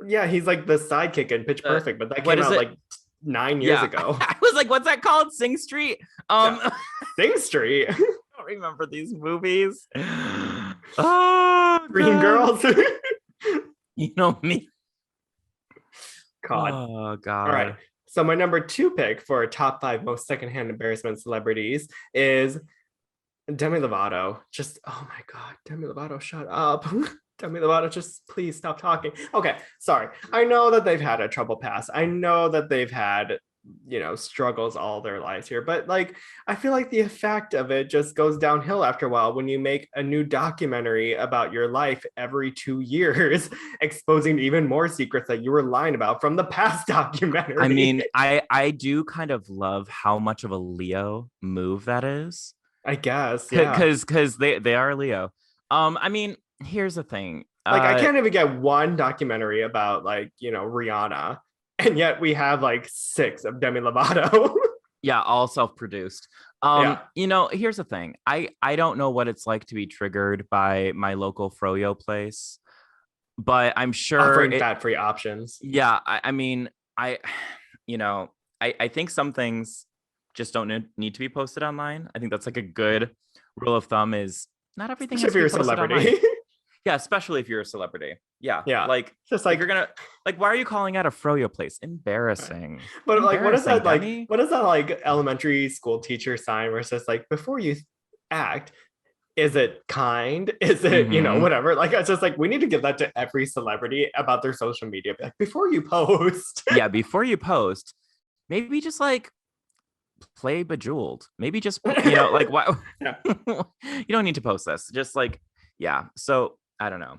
Yeah, he's like the sidekick in Pitch Perfect, but that came out like 9 years ago. I was like, what's that called? Sing Street? Sing Street. I don't remember these movies. Oh, Green Girls. You know me. God. Oh God. All right. So my number 2 pick for top 5 most secondhand embarrassment celebrities is Demi Lovato. Just, oh my God, Demi Lovato, shut up. Demi Lovato, just please stop talking. Okay, sorry. I know that they've had a troubled past. I know that they've had, struggles all their lives here. But like, I feel like the effect of it just goes downhill after a while when you make a new documentary about your life every 2 years, exposing even more secrets that you were lying about from the past documentary. I mean, I do kind of love how much of a Leo move that is. I guess, yeah. Because they are Leo. I mean, here's the thing. Like, I can't even get one documentary about like, Rihanna. And yet we have like 6 of Demi Lovato. Yeah, all self-produced. Here's the thing. I don't know what it's like to be triggered by my local froyo place, but I'm sure offering fat-free options. Yeah, I mean, I think some things just don't need to be posted online. I think that's like a good rule of thumb is not everything has to be posted online. If you're a celebrity. Yeah, especially if you're a celebrity. Yeah. Like, just like, you're gonna like, why are you calling out a froyo place? Embarrassing. But like, what is that like? What is that like elementary school teacher sign where it's just like, before you act, is it kind? Is it, whatever? Like, it's just like, we need to give that to every celebrity about their social media. Like, before you post. Yeah, before you post, maybe just like play Bejeweled. Maybe just, like, why? You don't need to post this. Just like, yeah. So I don't know.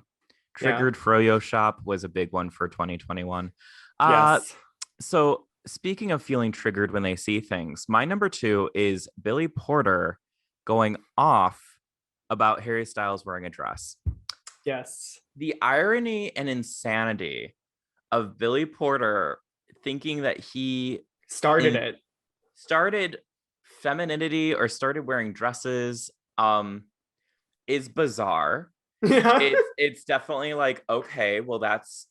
Triggered Froyo Shop was a big one for 2021. Yes. So speaking of feeling triggered when they see things, my number 2 is Billy Porter going off about Harry Styles wearing a dress. Yes. The irony and insanity of Billy Porter thinking that he started femininity or started wearing dresses is bizarre. Yeah. It's definitely like, okay, well, that's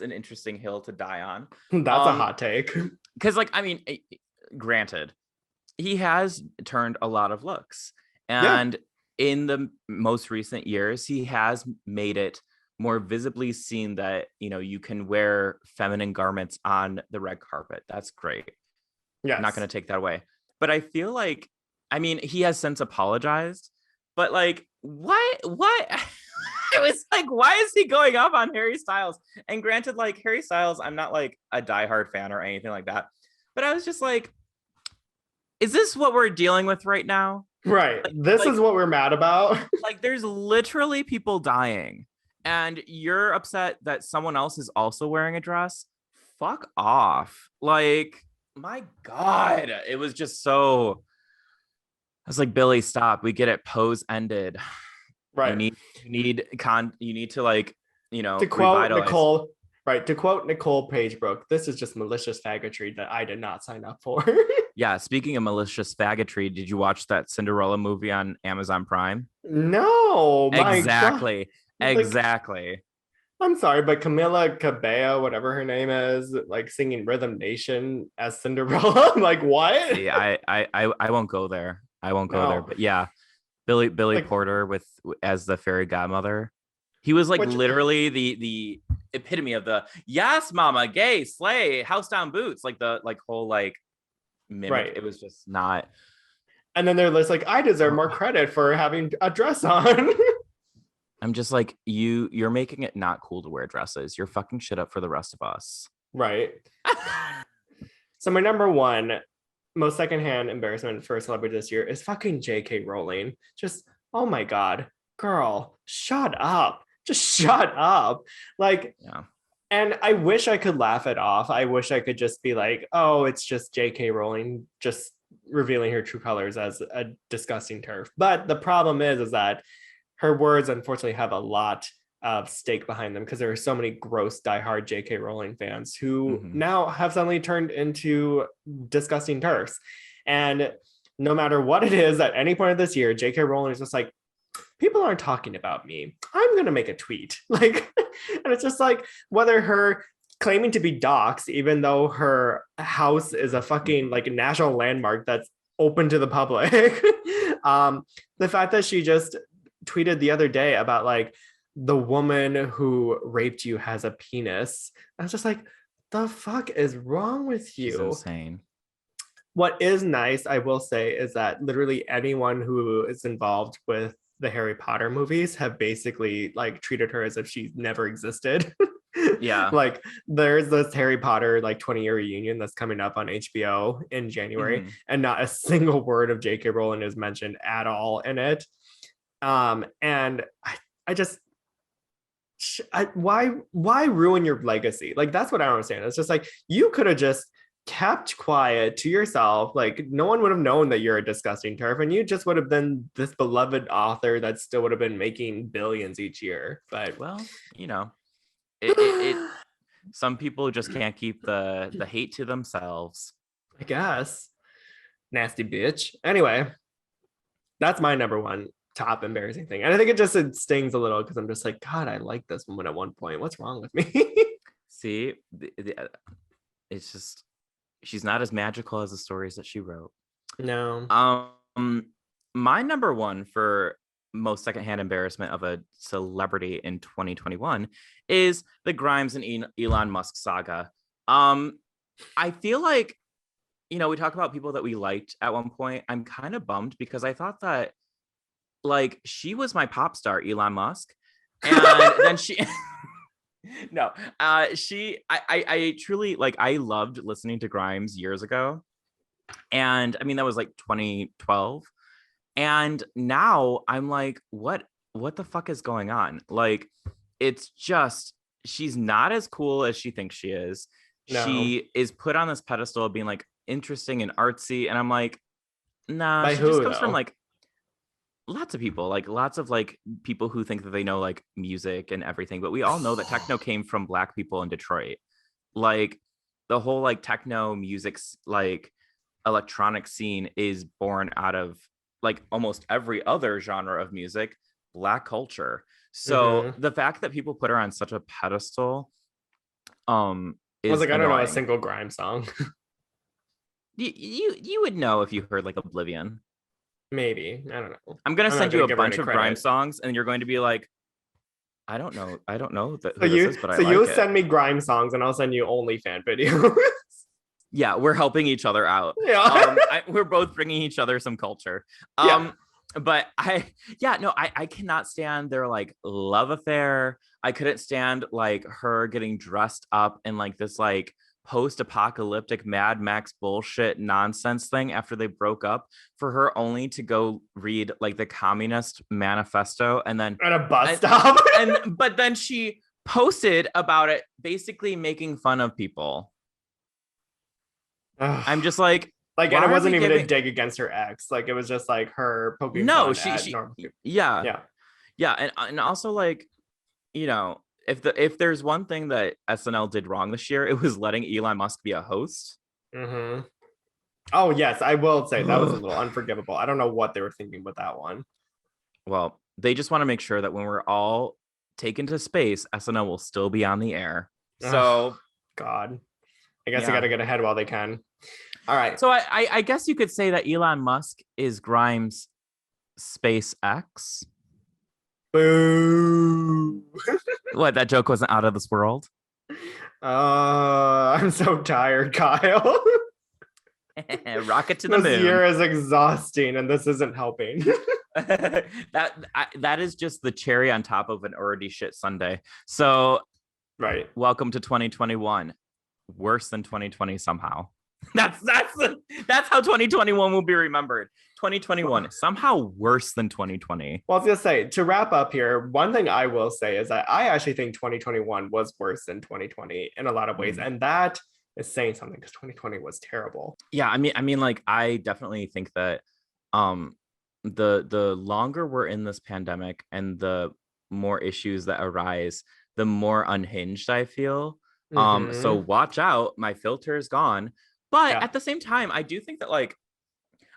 an interesting hill to die on. That's a hot take. Because like, I mean, granted, he has turned a lot of looks, and in the most recent years, he has made it more visibly seen that you can wear feminine garments on the red carpet. That's great. Yeah, I'm not going to take that away. But I feel like, I mean, he has since apologized, but like, what? It was like, why is he going up on Harry Styles? And granted, like, Harry Styles, I'm not like a diehard fan or anything like that, but I was just like, is this what we're dealing with right now? Right. This is what we're mad about. Like, there's literally people dying, and you're upset that someone else is also wearing a dress. Fuck off. Like, my God, it was just so. I was like, Billy, stop. We get it. Pose ended. Right. You need to like, To quote revitalize. Nicole, right, to quote Nicole Pagebrook, this is just malicious faggotry that I did not sign up for. Yeah. Speaking of malicious faggotry, did you watch that Cinderella movie on Amazon Prime? No, my God. Exactly. Like, Exactly. I'm sorry, but Camila Cabello, whatever her name is, like singing Rhythm Nation as Cinderella. I'm like, what? See, I won't go there. I won't go there. No. But yeah, Billy Like, Porter with as the fairy godmother. He was like which, literally the epitome of the yes, mama, gay, slay, house down boots, like the like whole like mimic. right. It was just not. And then they're just like, I deserve more credit for having a dress on. I'm just like you're making it not cool to wear dresses. You're fucking shit up for the rest of us. Right. So my number one most secondhand embarrassment for a celebrity this year is fucking J.K. Rowling. Just, oh my God, girl, shut up. Just shut up. Like, Yeah. and I wish I could laugh it off. I wish I could just be like, oh, it's just J.K. Rowling just revealing her true colors as a disgusting turf. But the problem is that her words unfortunately have a lot of stake behind them because there are so many gross diehard J.K. Rowling fans who now have suddenly turned into disgusting turfs. And no matter what it is, at any point of this year, J.K. Rowling is just like, people aren't talking about me. I'm going to make a tweet. Like, and it's just like whether her claiming to be doxxed, even though her house is a fucking like national landmark that's open to the public. The fact that she just tweeted the other day about like the woman who raped you has a penis. I was just like, the fuck is wrong with you? She's insane. What is nice, I will say, is that literally anyone who is involved with the Harry Potter movies have basically like treated her as if she never existed. Yeah. Like there's this Harry Potter like 20-year reunion that's coming up on HBO in January, and not a single word of J.K. Rowling is mentioned at all in it. And I just why ruin your legacy? Like that's what I don't understand. It's just like you could have just kept quiet to yourself. Like no one would have known that you're a disgusting turf, and you just would have been this beloved author that still would have been making billions each year. But well, it some people just can't keep the hate to themselves. I guess. Nasty bitch. Anyway, that's my number one top embarrassing thing. And I think it stings a little because I'm just like, God, I like this woman at one point. What's wrong with me? See, it's just she's not as magical as the stories that she wrote. No. My number one for most secondhand embarrassment of a celebrity in 2021 is the Grimes and Elon Musk saga. I feel like, we talk about people that we liked at one point. I'm kind of bummed because I thought that like she was my pop star, Elon Musk. And then she no, I truly like I loved listening to Grimes years ago. And I mean that was like 2012. And now I'm like, what the fuck is going on? Like, it's just she's not as cool as she thinks she is. No. She is put on this pedestal of being like interesting and artsy. And I'm like, nah, By she who, just comes though? from like lots of people, like lots of like people who think that they know like music and everything. But we all know that techno came from Black people in Detroit. Like the whole like techno music, like electronic scene is born out of like almost every other genre of music, Black culture. So the fact that people put her on such a pedestal is I was like, I don't know a single Grimes song. you would know if you heard like Oblivion. Maybe. I don't know. I'm gonna send you a bunch of Grimes songs and you're going to be like, I don't know who this is, but I like you'll send me Grimes songs and I'll send you only fan videos. Yeah, we're helping each other out. Yeah. We're both bringing each other some culture. But I cannot stand their like love affair. I couldn't stand like her getting dressed up in like this like post-apocalyptic Mad Max bullshit nonsense thing after they broke up, for her only to go read like the Communist Manifesto and then at a bus stop. But then she posted about it, basically making fun of people. I'm just like, like, why and it are we wasn't even a giving? dig against her ex. Like, it was just like her poking No, fun she at she normal people. yeah. Yeah. Yeah, and also like, you know, if there's one thing that SNL did wrong this year, it was letting Elon Musk be a host. Mm-hmm. Oh yes, I will say that was a little unforgivable. I don't know what they were thinking with that one. Well, they just want to make sure that when we're all taken to space, SNL will still be on the air. So, Ugh, God, I guess they got yeah. to get ahead while they can. All right. So I guess you could say that Elon Musk is Grimes' SpaceX. Boo. What, that joke wasn't out of this world? I'm so tired, Kyle. Rocket to the This moon. year is exhausting, and this isn't helping. that is just the cherry on top of an already shit Sunday. So, Right. welcome to 2021. Worse than 2020 somehow. That's how 2021 will be remembered. 2021 somehow worse than 2020. Well, I was gonna say, to wrap up here, one thing I will say is that I actually think 2021 was worse than 2020 in a lot of ways, and that is saying something because 2020 was terrible. Yeah, I mean, like, I definitely think that the longer we're in this pandemic and the more issues that arise, the more unhinged I feel. So watch out, my filter is gone. But at the same time, I do think that, like,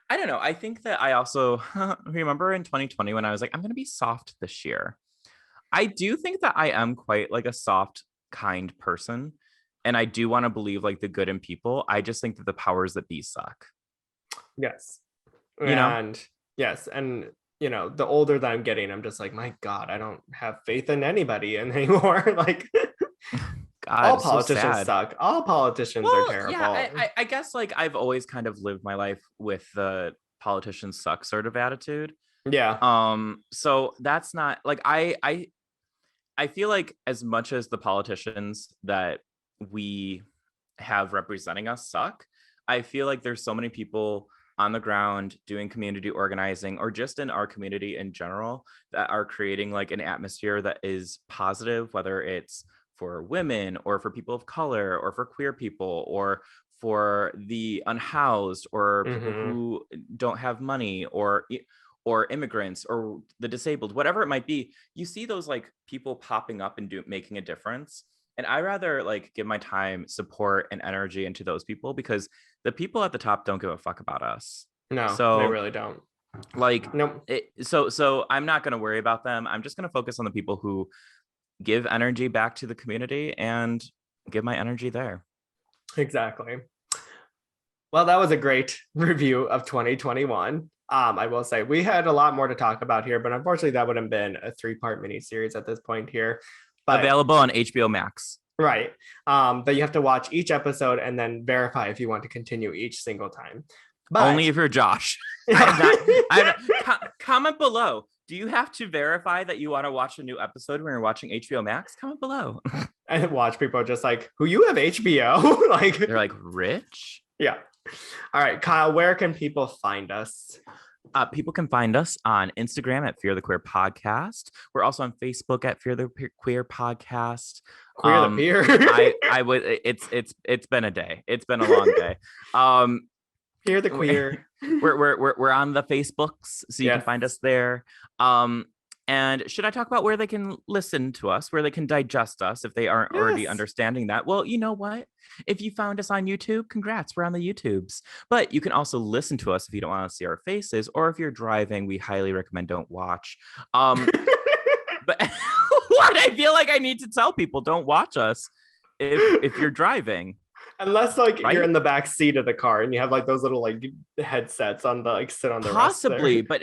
I don't know. I think that I also remember in 2020 when I was like, I'm going to be soft this year. I do think that I am quite like a soft, kind person. And I do want to believe like the good in people. I just think that the powers that be suck. Yes. You know? And yes. And, you know, the older that I'm getting, I'm just like, my God, I don't have faith in anybody anymore. Like, God, all it's so politicians sad. suck. All politicians are terrible. Yeah, I guess like I've always kind of lived my life with the politicians suck sort of attitude. Yeah. So that's not like I feel like as much as the politicians that we have representing us suck, I feel like there's so many people on the ground doing community organizing or just in our community in general that are creating like an atmosphere that is positive, whether it's for women or for people of color or for queer people or for the unhoused or people who don't have money or immigrants or the disabled, whatever it might be. You see those like people popping up and making a difference. And I rather like give my time, support, and energy into those people because the people at the top don't give a fuck about us. No, So they really don't. Like, nope. So I'm not going to worry about them. I'm just going to focus on the people who give energy back to the community and give my energy there. Exactly. Well, that was a great review of 2021. I will say we had a lot more to talk about here, but unfortunately that would have been a 3-part miniseries at this point here. But available on HBO Max. Right. But you have to watch each episode and then verify if you want to continue each single time. But only if you're Josh. Comment below. Do you have to verify that you want to watch a new episode when you're watching HBO Max? Comment below. And watch people just like, who you have HBO? Like they're like rich. Yeah. All right, Kyle, where can people find us? People can find us on Instagram at Fear the Queer Podcast. We're also on Facebook at Fear the Queer Podcast. Queer the Peer. I would. It's been a day. It's been a long day. Fear the Queer. We're on the Facebooks, so you can find us there. And should I talk about where they can listen to us, where they can digest us if they aren't already understanding that? Well, you know what? If you found us on YouTube, congrats, we're on the YouTubes. But you can also listen to us if you don't want to see our faces, or if you're driving, we highly recommend don't watch. But what? I feel like I need to tell people don't watch us if you're driving. Unless like you're in the back seat of the car and you have like those little like headsets on the like sit on the possibly, but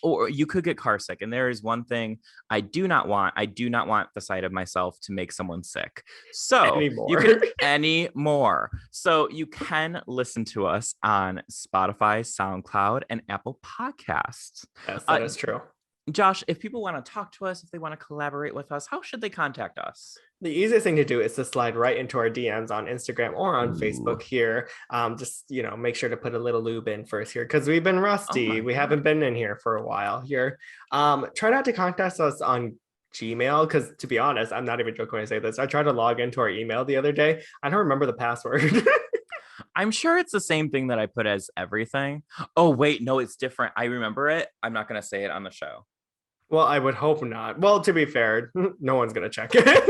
or you could get car sick. And there is one thing I do not want. I do not want the sight of myself to make someone sick. So you can anymore. So you can listen to us on Spotify, SoundCloud, and Apple Podcasts. Yes, that is true. Josh, if people want to talk to us, if they want to collaborate with us, how should they contact us? The easiest thing to do is to slide right into our DMs on Instagram or on Facebook here. Just, make sure to put a little lube in first here because we've been rusty. We haven't been in here for a while here. Try not to contact us on Gmail because, to be honest, I'm not even joking when I say this. I tried to log into our email the other day. I don't remember the password. I'm sure it's the same thing that I put as everything. Oh, wait, no, it's different. I remember it. I'm not going to say it on the show. Well, I would hope not. Well, to be fair, no one's going to check it.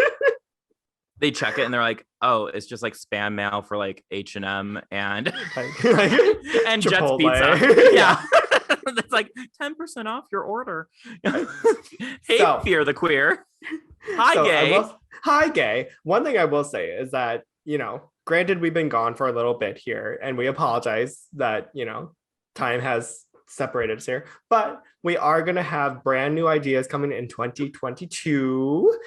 They check it and they're like, oh, it's just like spam mail for like H&M and and Jet's Chipotle. Pizza. Yeah. It's like 10% off your order. Hey, So- Fear the Queer. Hi, So gay. Hi, gay. One thing I will say is that, granted, we've been gone for a little bit here, and we apologize that, time has separated us here, but we are going to have brand new ideas coming in 2022.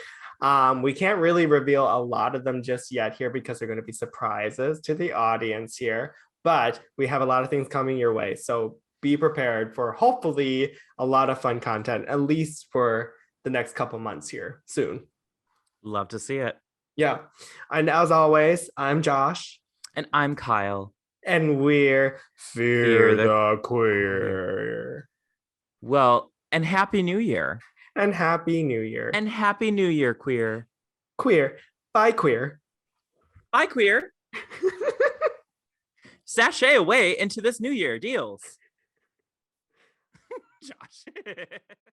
We can't really reveal a lot of them just yet here because they're going to be surprises to the audience here, but we have a lot of things coming your way. So be prepared for hopefully a lot of fun content, at least for the next couple months here soon. Love to see it. Yeah. And as always, I'm Josh. And I'm Kyle. And we're Fear the Queer. Well, and Happy New Year. And Happy New Year. And Happy New Year, queer. Queer. Bye, queer. Bye, queer. Sashay away into this New Year. Deals. Josh.